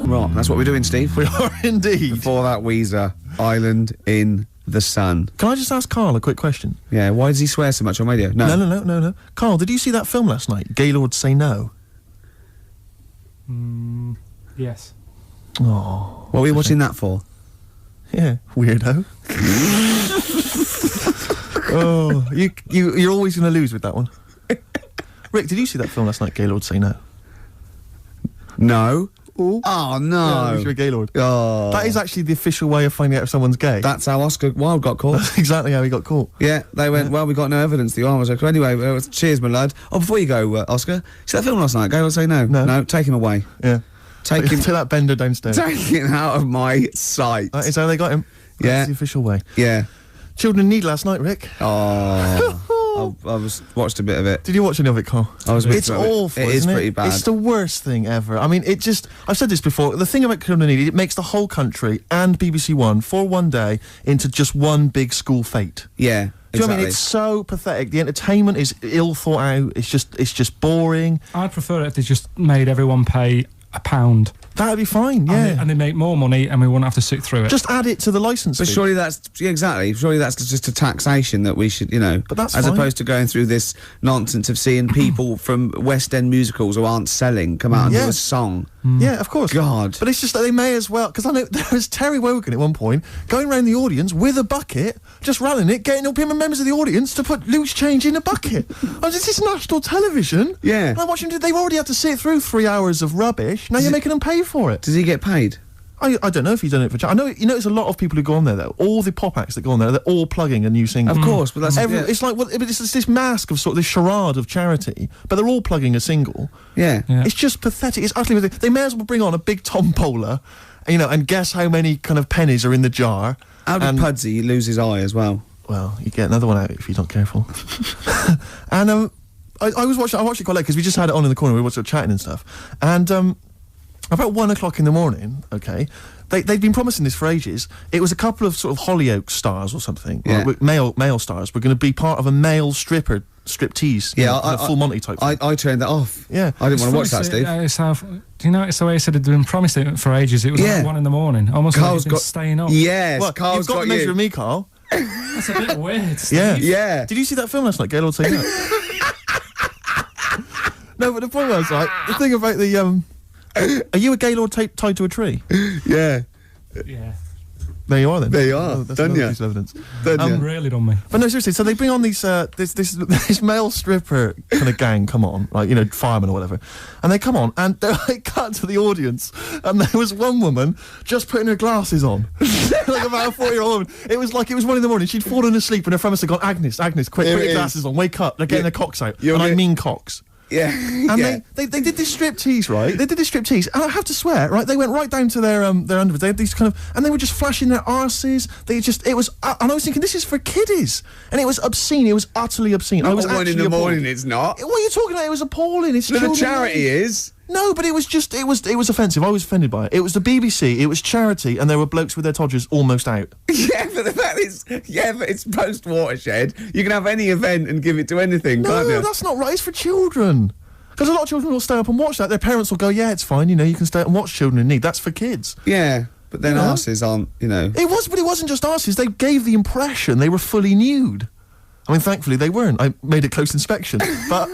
Right, that's what we're doing, Steve. We are indeed. Before that, Weezer, Island in the Sun. Can I just ask Carl a quick question? Yeah, why does he swear so much on radio? No. Carl, did you see that film last night? Gaylord Say No. Yes. Oh, What were you watching that for? yeah, weirdo. Oh, you're always going to lose with that one. Rick, did you see that film last night? Gaylord Say No. No. Oh, Oh, yeah, no. you're a Gaylord. Oh. That is actually the official way of finding out if someone's gay. That's how Oscar Wilde got caught. That's exactly how he got caught. Yeah, they went, well, we got no evidence the arm was okay. Anyway, cheers, my lad. Oh, before you go, Oscar, see that film last night? Go or say no? No. No, take him away. Yeah. Take him, Take that bender downstairs. take him out of my sight. That is how they got him. That's Yeah. the official way. Yeah. Children in Need last night, Rick. Oh, I watched a bit of it. Did you watch any of it, Carl? I was. It's awful. It is isn't pretty bad. It's the worst thing ever. I mean, I've said this before. The thing about Children in Need, it makes the whole country and BBC One for one day into just one big school fete. Yeah. Do you know exactly. what I mean? It's so pathetic. The entertainment is ill thought out. It's just boring. I'd prefer it if they just made everyone pay £1. That'd be fine. Yeah. And they make more money and we wouldn't have to sit through it. Just add it to the license But fee. surely that's exactly. Surely that's just a taxation that we should, But that's as fine. opposed to going through this nonsense of seeing people from West End musicals who aren't selling come out and do Yeah. a song. Yeah, of course. God. But it's just that they may as well, because I know there was Terry Wogan at one point going around the audience with a bucket, just rattling it, getting up members of the audience to put loose change in a bucket. This is national television. Yeah. And I'm watching. They've already had to sit through 3 hours of rubbish. Now you're making them pay for it. Does he get paid? I don't know if he's done it for. I know there's a lot of people who go on there though. All the pop acts that go on there, they're all plugging a new single. Of course, but that's yeah. It's like it's this mask of sort of this charade of charity, but they're all plugging a single. Yeah. Yeah. It's just pathetic. It's utterly pathetic. They may as well bring on a big tombola, and guess how many kind of pennies are in the jar. How did Pudsey lose his eye as well? Well, you get another one out if you're not careful. And I watched it quite late because we just had it on in the corner. We were sort of chatting and stuff. And about 1 o'clock in the morning, okay, they'd been promising this for ages. It was a couple of sort of Hollyoaks stars or something, Yeah. male stars. Were going to be part of a male striptease. Yeah, a full Monty type. thing. I turned that off. Yeah. I didn't want to watch that, Steve. Do you notice the way he said it'd been promised it for ages? It was Yeah. like 1 in the morning. Almost Carl's like he'd been staying up. Yes, What, Carl's you've got the measure you. of me, Carl. That's a bit weird, Steve. Yeah. Yeah. Did you see that film last night, Gaylord Say No? No, but the point was, like, the thing about the, are you a Gaylord tied to a tree? Yeah. Yeah. There you are then. There you are. Oh, that's Done another ya. piece of evidence. Really done me. But no, seriously, so they bring on these, this male stripper kind of gang come on, like, firemen or whatever, and they come on, and they're like cut to the audience, and there was one woman just putting her glasses on, like about a 40-year-old woman. It was 1 in the morning, she'd fallen asleep, and her friends had gone, Agnes, quick, Here put it your is. glasses on, wake up, they're getting their cocks out, You're and I get- mean cocks. Yeah. And yeah. they did this striptease, right? They did this striptease, and I have to swear, right? They went right down to their underwear. They had these kind of, and they were just flashing their arses. It was, and I was thinking, this is for kiddies, and it was obscene. It was utterly obscene. I was Not 1 in the morning, it's not. What are you talking about? It was appalling. It's The children charity age. is. No, but it was offensive. I was offended by it. It was the BBC, it was charity, and there were blokes with their todgers almost out. Yeah, but the fact is, but it's post-Watershed. You can have any event and give it to anything, can't you? No, that's not right. It's for children. Because a lot of children will stay up and watch that. Their parents will go, yeah, it's fine, you can stay up and watch Children in Need. That's for kids. Yeah, but then arses aren't, It was, but it wasn't just arses. They gave the impression they were fully nude. I mean, thankfully they weren't. I made a close inspection, but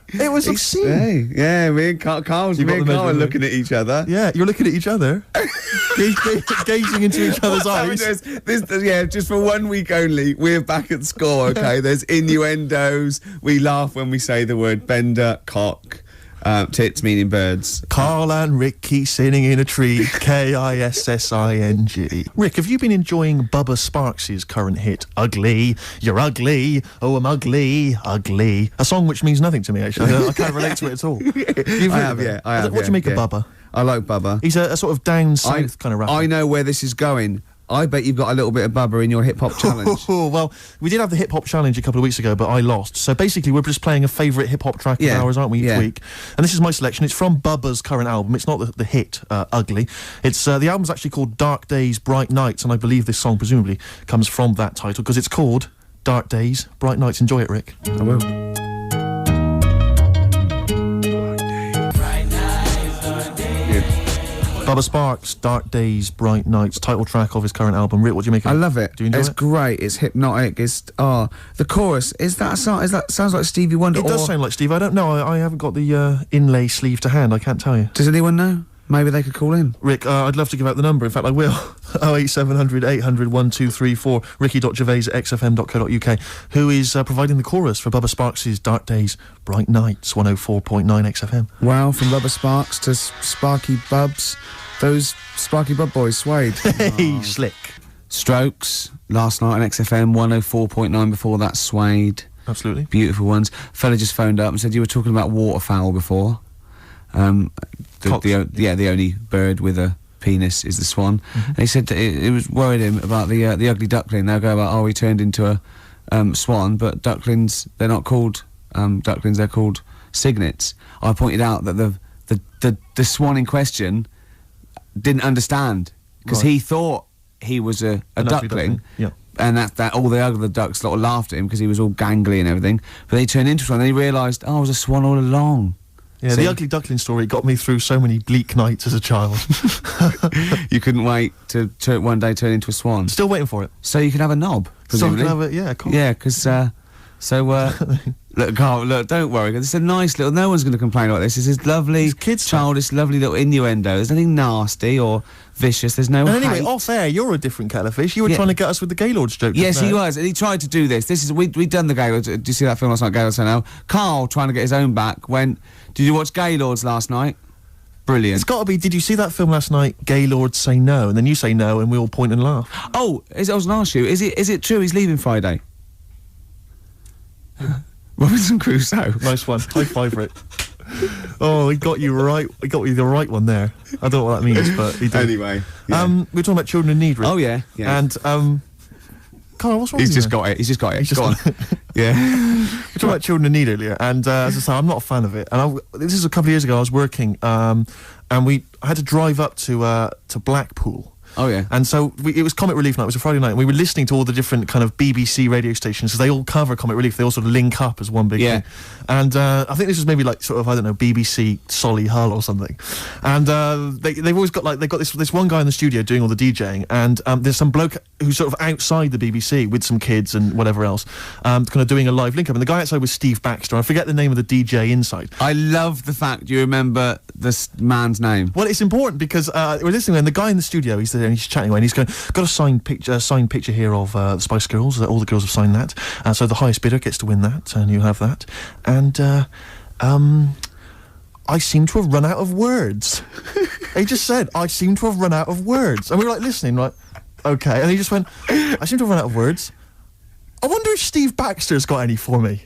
it was obscene. Hey, yeah, me and Carl are looking at each other. Yeah, you're looking at each other, gazing into each other's eyes. Just for 1 week only, we're back at score, okay? There's innuendos. We laugh when we say the word bender, cock, tits meaning birds. Carl and Ricky sitting in a tree, Kissing. Rick, have you been enjoying Bubba Sparks' current hit, Ugly? You're ugly, oh I'm ugly, ugly. A song which means nothing to me, actually. I can't relate to it at all. I have. What do you make of Bubba? I like Bubba. He's a sort of down south kind of rapper. I know where this is going. I bet you've got a little bit of Bubba in your hip-hop challenge. Well, we did have the hip-hop challenge a couple of weeks ago, but I lost. So basically, we're just playing a favourite hip-hop track of ours, aren't we, each week? And this is my selection. It's from Bubba's current album. It's not the hit, Ugly. It's the album's actually called Dark Days, Bright Nights, and I believe this song presumably comes from that title, because it's called Dark Days, Bright Nights. Enjoy it, Rick. I will. Bubba Sparks, Dark Days, Bright Nights, title track of his current album. Rick, what do you make of it? I love it. Do you enjoy it's it? Great. It's hypnotic. It's the chorus. Is that a song? Sounds like Stevie Wonder? It does sound like Steve. I don't know. I haven't got the inlay sleeve to hand. I can't tell you. Does anyone know? Maybe they could call in. Rick, I'd love to give out the number. In fact, I will. 08700 800 1234. Ricky.gervais@xfm.co.uk, who is providing the chorus for Bubba Sparks' Dark Days, Bright Nights, 104.9 XFM. Wow, from Bubba Sparks to Sparky Bubs. Those Sparky Bub boys swayed. Hey, slick. Strokes, last night on XFM, 104.9 before that, swayed. Absolutely. Beautiful ones. Fella just phoned up and said you were talking about waterfowl before. The only bird with a penis is the swan. Mm-hmm. And he said that it was worried him about the ugly duckling. They'll go about, he turned into a swan, but ducklings, they're not called ducklings, they're called cygnets. I pointed out that the swan in question didn't understand, because he thought he was a duckling. Yeah. And that all the other ducks sort of laughed at him because he was all gangly and everything. But they turned into a swan, and he realised, I was a swan all along. Yeah, See? the ugly duckling story got me through so many bleak nights as a child. You couldn't wait to one day turn into a swan. Still waiting for it. So you can have a knob, presumably. So I can have it, yeah, cool. Yeah, because look, Carl, look, don't worry. It's a nice little. No one's going to complain about this. This is lovely, childish, lovely little innuendo. There's nothing nasty or vicious. There's no. And anyway, hate. off air, you're a different kettle of fish. You were trying to get us with the Gaylord's joke. Yes, he was, and he tried to do this. This is we'd done the Gaylord. Did you see that film last night, Gaylord Say No? Carl trying to get his own back. Did you watch Gaylords last night? Brilliant. It's got to be. Did you see that film last night? Gaylord Say No, and then you say no, and we all point and laugh. Oh, I was going to ask you. Is it true he's leaving Friday? Robinson Crusoe. Nice one. High five, Rick. Oh, he got you right. He got you the right one there. I don't know what that means, but he did. Anyway, we're talking about children in need, Rick. Oh yeah. And Carl, what's wrong? He's with just you? got it. He's just got it. He's just Go on. Yeah. We're talking about children in need earlier, and as I say, I'm not a fan of it. And this is a couple of years ago. I was working, and I had to drive up to Blackpool. Oh yeah. And so it was Comic Relief night. It was a Friday night, and we were listening to all the different kind of BBC radio stations, because they all cover Comic Relief. They all sort of link up as one big thing. And I think this was maybe like sort of, I don't know, BBC Solihull or something. And they've always got they've got this one guy in the studio doing all the DJing, and there's some bloke who's sort of outside the BBC with some kids and whatever else, kind of doing a live link up. And the guy outside was Steve Baxter. I forget the name of the DJ inside. I love the fact you remember this man's name. Well, it's important because we're listening, and the guy in the studio, he's there and he's chatting away, and he's going, got a signed picture here of the Spice Girls. All the girls have signed that, so the highest bidder gets to win that, and you have that. And I seem to have run out of words. He just said, I seem to have run out of words, and we were like listening, like, okay, and he just went, I seem to have run out of words. I wonder if Steve Baxter's got any for me.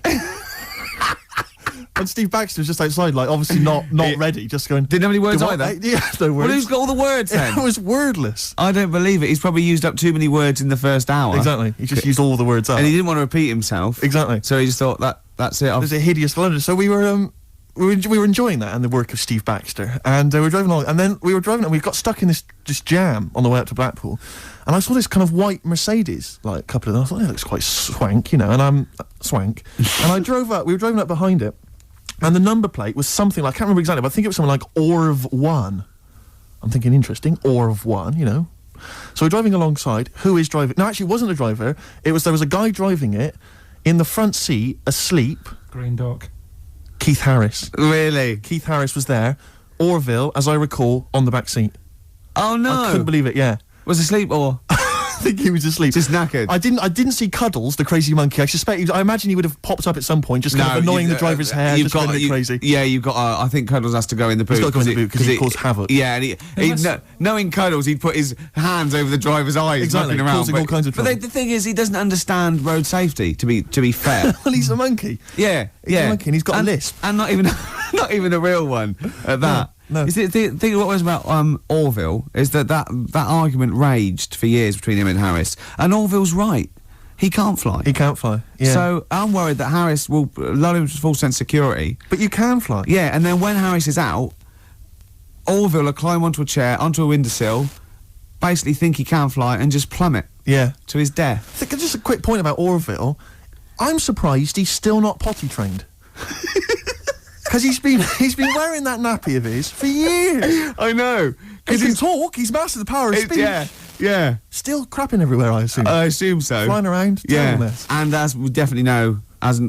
And Steve Baxter was just outside, like, obviously not ready, just going... Didn't have any words "Do what, either? mate?" Yeah, no words. Well, who's got all the words then? It was wordless. I don't believe it. He's probably used up too many words in the first hour. Exactly. He just used all the words up. And he didn't want to repeat himself. Exactly. So he just thought, that's it. It was a hideous blunder. So we were enjoying that and the work of Steve Baxter, and we were driving along, and then we were driving and we got stuck in this jam on the way up to Blackpool, and I saw this kind of white Mercedes, like a couple of them. I thought, it looks quite swank, and I'm swank. And I drove up. We were driving up behind it, and the number plate was something like, I can't remember exactly, but I think it was something like Orv 1. I'm thinking, interesting, Orv 1, So we're driving alongside. Who is driving? No, actually, it wasn't a driver. There was a guy driving it in the front seat, asleep. Green Duck. Keith Harris. Really? Keith Harris was there. Orville, as I recall, on the back seat. Oh, no. I couldn't believe it, yeah. Was he asleep or? I think he was asleep. Just knackered. I didn't see Cuddles, the crazy monkey. I imagine he would have popped up at some point, just kind of annoying the driver's hair, just going a bit crazy. Yeah, you've got. I think Cuddles has to go in the boot. He's got to go in the boot because he caused havoc. Yeah, and knowing Cuddles, he'd put his hands over the driver's eyes, exactly, knocking around, causing all kinds of trouble. But the thing is, he doesn't understand road safety. To be fair, well, he's a monkey. Yeah, he's a monkey, and he's got a lisp, and not even a real one at that. No. You see, the thing what was about Orville is that argument raged for years between him and Harris, and Orville's right. He can't fly. He can't fly. Yeah. So I'm worried that Harris will lull him to full sense of security. But you can fly. Yeah, and then when Harris is out, Orville will climb onto a chair, onto a windowsill, basically think he can fly, and just plummet. Yeah. To his death. Just a quick point about Orville. I'm surprised he's still not potty trained. Because he's been wearing that nappy of his for years. I know. He can talk. He's mastered the power of speech. Yeah. Still crapping everywhere, I assume. I assume so. Flying around. Yeah. Mess. And as we definitely know,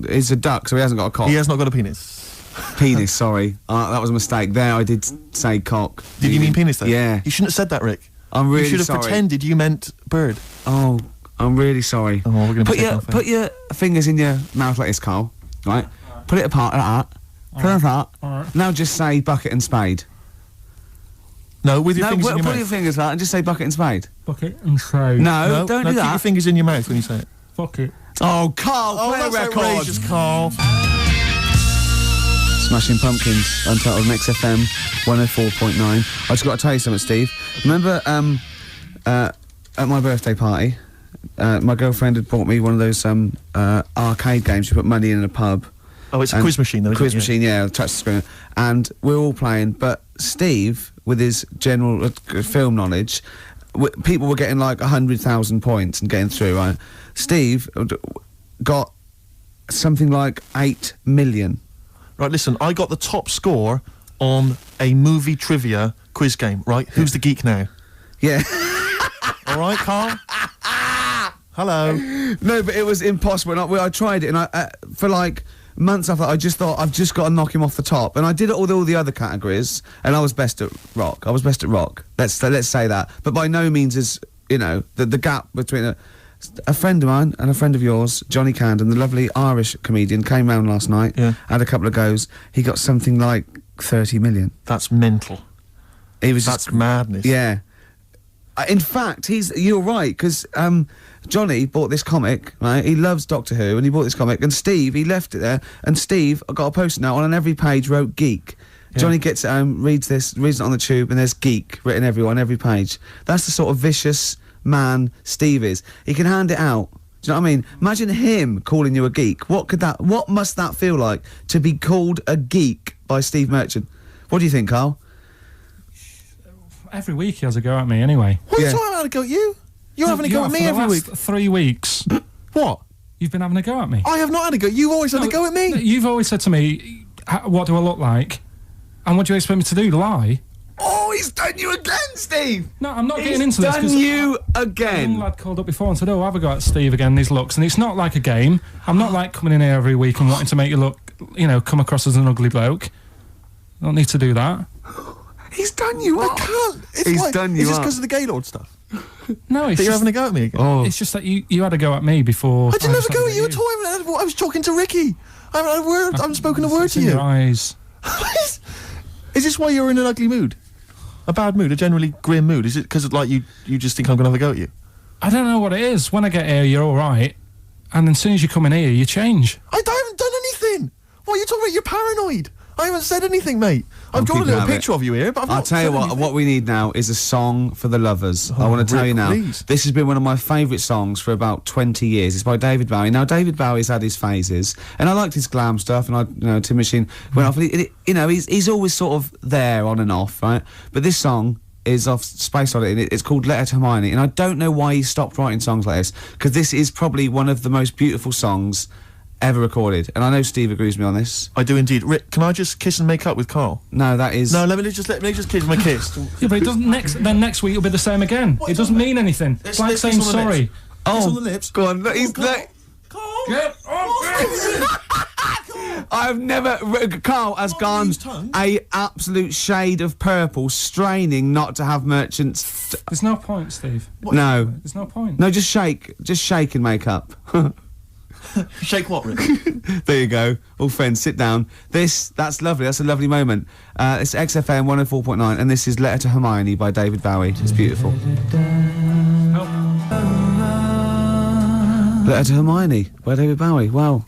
he's a duck, so he hasn't got a cock. He has not got a penis. Penis, sorry. That was a mistake. There, I did say cock. Did you mean penis, though? Yeah. You shouldn't have said that, Rick. I'm really sorry. You should have pretended you meant bird. Oh, I'm really sorry. Oh, we're going to put your fingers in your mouth like this, Carl. Right? Put it apart like that. Right. Now just say bucket and spade. No, with your fingers in your mouth. Put your fingers like that and just say bucket and spade. Bucket and spade. No, don't do that. Keep your fingers in your mouth when you say it. Bucket. Oh, Carl, play a that's record. outrageous, Carl. Smashing Pumpkins, Untitled on XFM 104.9. I just got to tell you something, Steve. Remember, at my birthday party, my girlfriend had bought me one of those arcade games. You put money in a pub. Oh, it's a quiz machine, though. Quiz machine, yeah, touch the screen. And we're all playing, but Steve, with his general film knowledge, people were getting like 100,000 points and getting through, right? Steve got something like 8 million. Right, listen, I got the top score on a movie trivia quiz game, right? Who's the geek now? Yeah. All right, Carl? Hello. No, but it was impossible. And I tried it, and for like months after, I just thought, I've just got to knock him off the top. And I did it all the other categories, and I was best at rock. Let's say that. But by no means is, the gap between a friend of mine and a friend of yours, Johnny Camden, the lovely Irish comedian, came round last night, had a couple of goes. He got something like 30 million. That's mental. That's madness. Yeah. In fact, you're right, because Johnny bought this comic, right? He loves Doctor Who, and he bought this comic, and Steve, he left it there, and Steve got a post-it note on every page wrote geek. Yeah. Johnny gets it home, reads it on the tube, and there's geek written on every page. That's the sort of vicious man Steve is. He can hand it out. Do you know what I mean? Imagine him calling you a geek. What must that feel like, to be called a geek by Steve Merchant? What do you think, Carl? Every week he has a go at me anyway. What are you talking about? A go at you? You're having a go at me every week. 3 weeks. What? You've been having a go at me. I have not had a go. You've always had a go at me. You've always said to me, what do I look like? And what do you expect me to do? Lie? Oh, he's done you again, Steve! No, I'm not getting into this. He's done you again. A young lad called up before and said, have a go at Steve again, these looks. And it's not like a game. I'm not like coming in here every week and wanting to make you look, come across as an ugly bloke. I don't need to do that. He's done you up. I can't. He's done you up. Is this because of the Gaylord stuff? No, it's that you're having a go at me again? Oh. It's just that you had a go at me before. I didn't have a go at you at all. I was talking to Ricky. I haven't spoken a word to you. Your eyes. Is this why you're in an ugly mood? A bad mood? A generally grim mood? Is it because you just think I'm going to have a go at you? I don't know what it is. When I get here, you're all right. And then as soon as you come in here, you change. I haven't done anything. What are you talking about? You're paranoid. I haven't said anything, mate. I've drawn a little picture of you here, but I've not I'll tell you said what. anything. What we need now is a song for the lovers. I want to tell you now. Please. This has been one of my favourite songs for about 20 years. It's by David Bowie. Now, David Bowie's had his phases, and I liked his glam stuff. And Tin Machine went off. He's always sort of there, on and off, right? But this song is off Space Oddity, and it's called Letter to Hermione. And I don't know why he stopped writing songs like this, because this is probably one of the most beautiful songs ever recorded, and I know Steve agrees with me on this. I do indeed. Rick, can I just kiss and make up with Carl? No, that is... No, let me just kiss my kiss. Yeah, but it doesn't. Next week it'll be the same again. It doesn't mean anything. It's like saying sorry. Kiss on the lips. Go on, he's... Carl! Get I've never... Carl has gone a absolute shade of purple, straining not to have merchants... There's no point, Steve. No. There's no point. No, just shake and make up. Shake what, Rick? There you go. All friends, sit down. That's lovely. That's a lovely moment. It's XFM 104.9, and this is Letter to Hermione by David Bowie. It's beautiful. Letter to Hermione by David Bowie. Wow.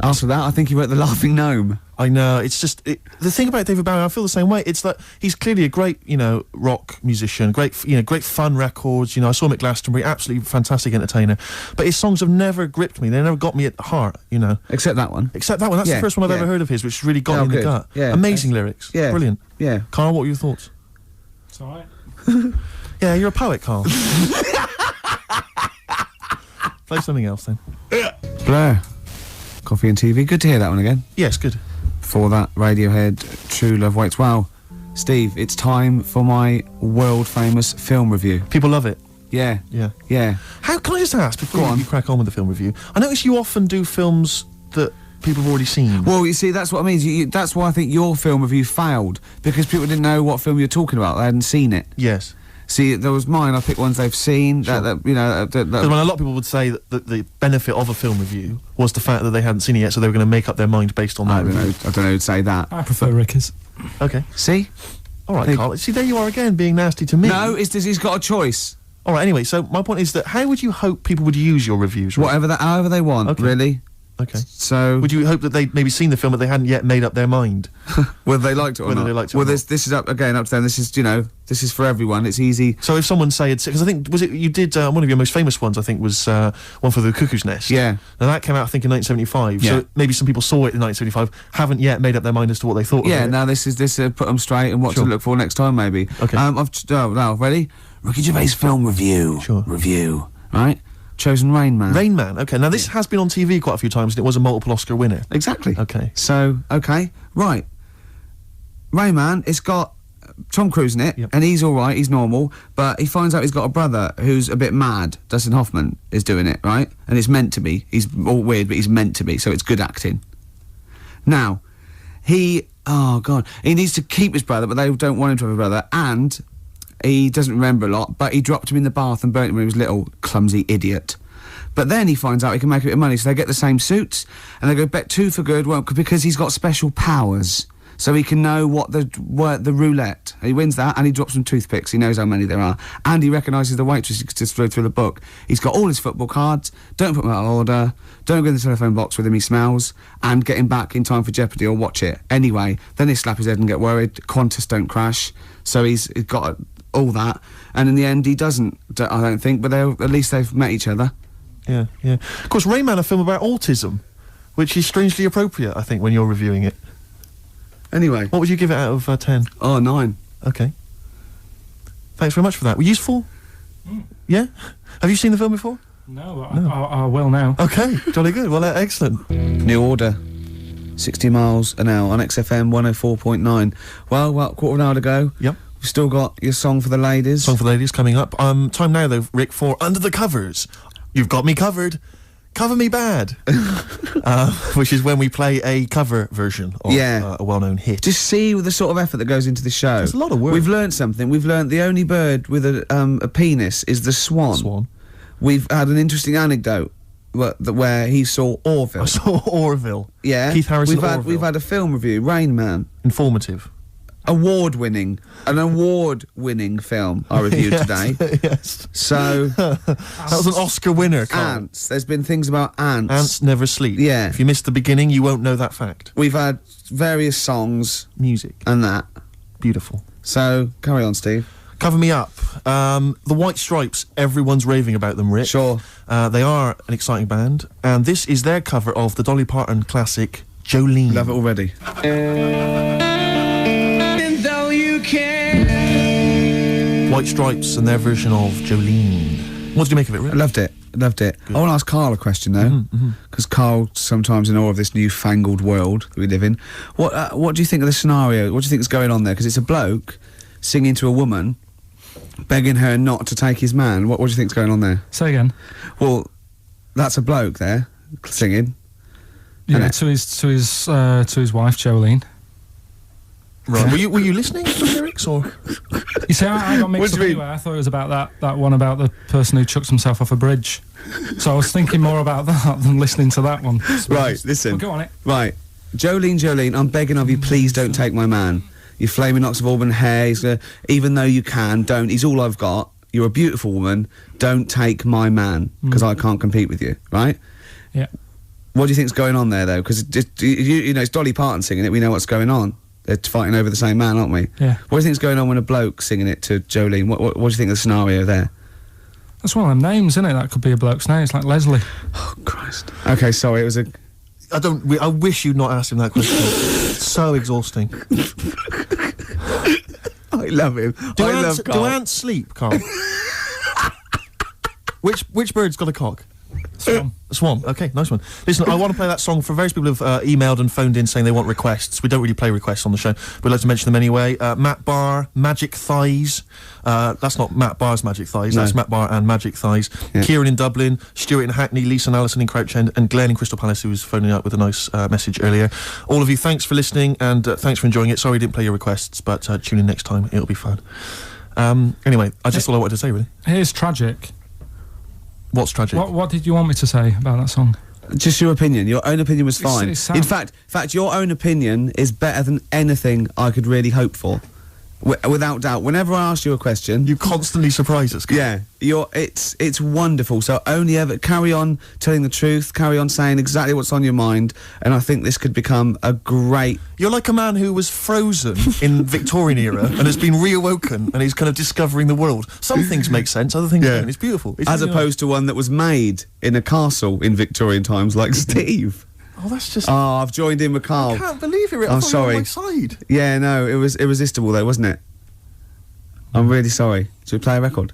After that, I think he wrote The Laughing Gnome. I know, it's just... the thing about David Bowie, I feel the same way. It's that he's clearly a great, rock musician, great fun records. I saw him at Glastonbury, absolutely fantastic entertainer. But his songs have never gripped me. They never got me at the heart, Except that one. Except that one. That's the first one I've ever heard of his, which really got me in the gut. Yeah. Amazing lyrics. Yeah. Brilliant. Yeah. Carl, what were your thoughts? It's all right. Yeah, you're a poet, Carl. Play something else, then. Blur. Coffee and TV. Good to hear that one again. Yes, good. For that, Radiohead, True Love Waits. Wow. Steve, it's time for my world-famous film review. People love it. Yeah. Yeah. Yeah. How can I just ask, before you crack on with the film review, I notice you often do films that people have already seen. Well, you see, that's what I mean. That's why I think your film review failed, because people didn't know what film you're talking about. They hadn't seen it. Yes. See, there was mine. I picked ones they've seen. Sure. Because a lot of people would say that the benefit of a film review was the fact that they hadn't seen it yet, so they were going to make up their mind based on that I don't review. know. I don't know who'd say that. I prefer Ricker's. Okay. See? All right, Carl. See, there you are again, being nasty to me. No, he's got a choice. All right. Anyway, so my point is that how would you hope people would use your reviews? Right? However they want. Okay. Really. Okay. So would you hope that they'd maybe seen the film but they hadn't yet made up their mind? whether they liked it or Whether not. they liked it or well, not. this is up to them. This is for everyone. It's easy. So if someone say it's... Because I think, you did one of your most famous ones, I think, was one for The Cuckoo's Nest. Yeah. Now that came out, I think, in 1975. Yeah. So maybe some people saw it in 1975, haven't yet made up their mind as to what they thought of it. Now this put them straight and what Sure. to look for next time, maybe. Okay. Now, ready? Ricky Gervais film review. Sure. Review. Right? Chosen Rain Man. Rain Man. Okay. Now this has been on TV quite a few times, and it was a multiple Oscar winner. Exactly. Okay. So, right. Rain Man, it's got Tom Cruise in it, Yep. and he's all right, he's normal, but he finds out he's got a brother who's a bit mad. Dustin Hoffman is doing it, right? And it's meant to be. He's all weird, but he's meant to be, so it's good acting. Now, he needs to keep his brother, but they don't want him to have a brother, and he doesn't remember a lot, but he dropped him in the bath and burnt him when he was little, clumsy idiot. But then he finds out he can make a bit of money, so they get the same suits, and they go bet two for good, because he's got special powers. So he can know what the roulette. He wins that, and he drops some toothpicks. He knows how many there are, and he recognises the waitress. He just through the book. He's got all his football cards. Don't put them out of order. Don't go in the telephone box with him. He smells, and get him back in time for Jeopardy or watch it anyway. Then they slap his head and get worried. Qantas don't crash. So he's got all that, and in the end he doesn't. I don't think, but at least they've met each other. Yeah, yeah. Of course, Rain Man, a film about autism, which is strangely appropriate, I think, when you're reviewing it. Anyway, What would you give it out of 10? oh 9. Okay. Thanks very much for that. Were useful? Yeah? Have you seen the film before? No, I will now. Okay, jolly good. Well, excellent. New Order, 60 miles an hour on XFM 104.9. Well, quarter of an hour to go. Yep. We've still got your song for the ladies. Song for the ladies coming up. Time now, though, Rick, for Under the Covers. You've got me covered. Cover Me Bad. Which is when we play a cover version of a well-known hit. Just see the sort of effort that goes into the show. There's a lot of work. We've learnt something. We've learnt the only bird with a penis is the swan. Swan. We've had an interesting anecdote where he saw Orville. I saw Orville. Yeah. Keith Harrison We've Orville. had a film review, Rain Man. Informative. award-winning film I reviewed today. Yes. So That was an Oscar winner, Carl. ants. There's been things about ants. Ants never sleep. Yeah. If you missed the beginning, you won't know that fact. We've had various songs Music. and that. Beautiful. So carry on, Steve. Cover me up. The White Stripes, everyone's raving about them, Rick. Sure. They are an exciting band, and this is their cover of the Dolly Parton classic, Jolene. Love it already. White Stripes and their version of Jolene. What did you make of it, Rick? I loved it. Loved it. Good. I want to ask Carl a question though, because Carl sometimes in awe of this newfangled world that we live in. What do you think of the scenario? What do you think is going on there? Because it's a bloke singing to a woman, begging her not to take his man. What do you think's going on there? Say again. Well, that's a bloke there singing. Yeah, Innit? to his wife Jolene. Right. Were you listening to the lyrics, or? You see, I got What mixed do up you mean? anyway. I thought it was about that one about the person who chucks himself off a bridge. So I was thinking more about that than listening to that one. Right, listen. Well, go on it. Right. Jolene, I'm begging of you, please don't take my man. You flaming locks of auburn hair, even though you can, don't. He's all I've got. You're a beautiful woman. Don't take my man, because I can't compete with you, right? Yeah. What do you think's going on there, though? Because, you know, it's Dolly Parton singing it. We know what's going on. They're fighting over the same man, aren't we? Yeah. What do you think's going on when a bloke singing it to Jolene? What do you think of the scenario there? That's one of them names, isn't it? That could be a bloke's name. It's like Leslie. Oh, Christ. Okay, sorry, it was a... I wish you'd not asked him that question. It's so exhausting. I love him. Do I ants, love Carl. do ants sleep, Carl? Which bird's got a cock? Swan. Swan. Okay, nice one. Listen, I want to play that song for various people who've emailed and phoned in saying they want requests. We don't really play requests on the show. We'd like to mention them anyway. Matt Barr, Magic Thighs. That's not Matt Barr's Magic Thighs. No. That's Matt Barr and Magic Thighs. Yeah. Kieran in Dublin, Stuart in Hackney, Lisa and Alison in Crouch End, and Glenn in Crystal Palace, who was phoning up with a nice message earlier. All of you, thanks for listening and thanks for enjoying it. Sorry we didn't play your requests, but tune in next time. It'll be fun. Anyway, I just all I wanted to say, really. Here's tragic. What's tragic? What did you want me to say about that song? Just your opinion. Your own opinion was fine. it's sad. In fact, your own opinion is better than anything I could really hope for. Without doubt. Whenever I ask you a question, You constantly surprise us. yeah, it's wonderful. So only ever carry on telling the truth, carry on saying exactly what's on your mind, and I think this could become a great... You're like a man who was frozen in Victorian era and has been reawoken and he's kind of discovering the world. Some things make sense, other things Yeah. don't. It's beautiful. It's As really opposed to one that was made in a castle in Victorian times, like Steve. nice. Oh, that's just... Oh, I've joined in with Carl. I can't believe it, Rick. I I'm thought you were on sorry. my side. Yeah, no, it was irresistible though, wasn't it? I'm really sorry. Should we play a record?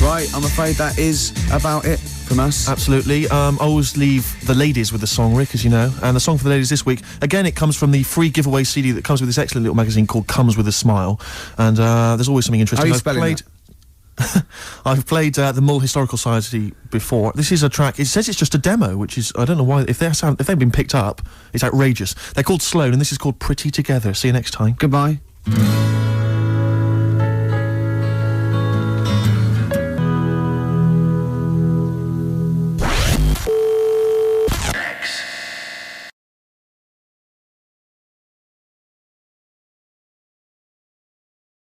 Right, I'm afraid that is about it from us. Absolutely. I always leave the ladies with the song, Rick, as you know. And the song for the ladies this week, again, it comes from the free giveaway CD that comes with this excellent little magazine called Comes With a Smile. And there's always something interesting. How are you spelling I've played the Mull Historical Society before. This is a track. It says it's just a demo, which is, I don't know why. If they've been picked up, it's outrageous. They're called Sloan, and this is called Pretty Together. See you next time. Goodbye.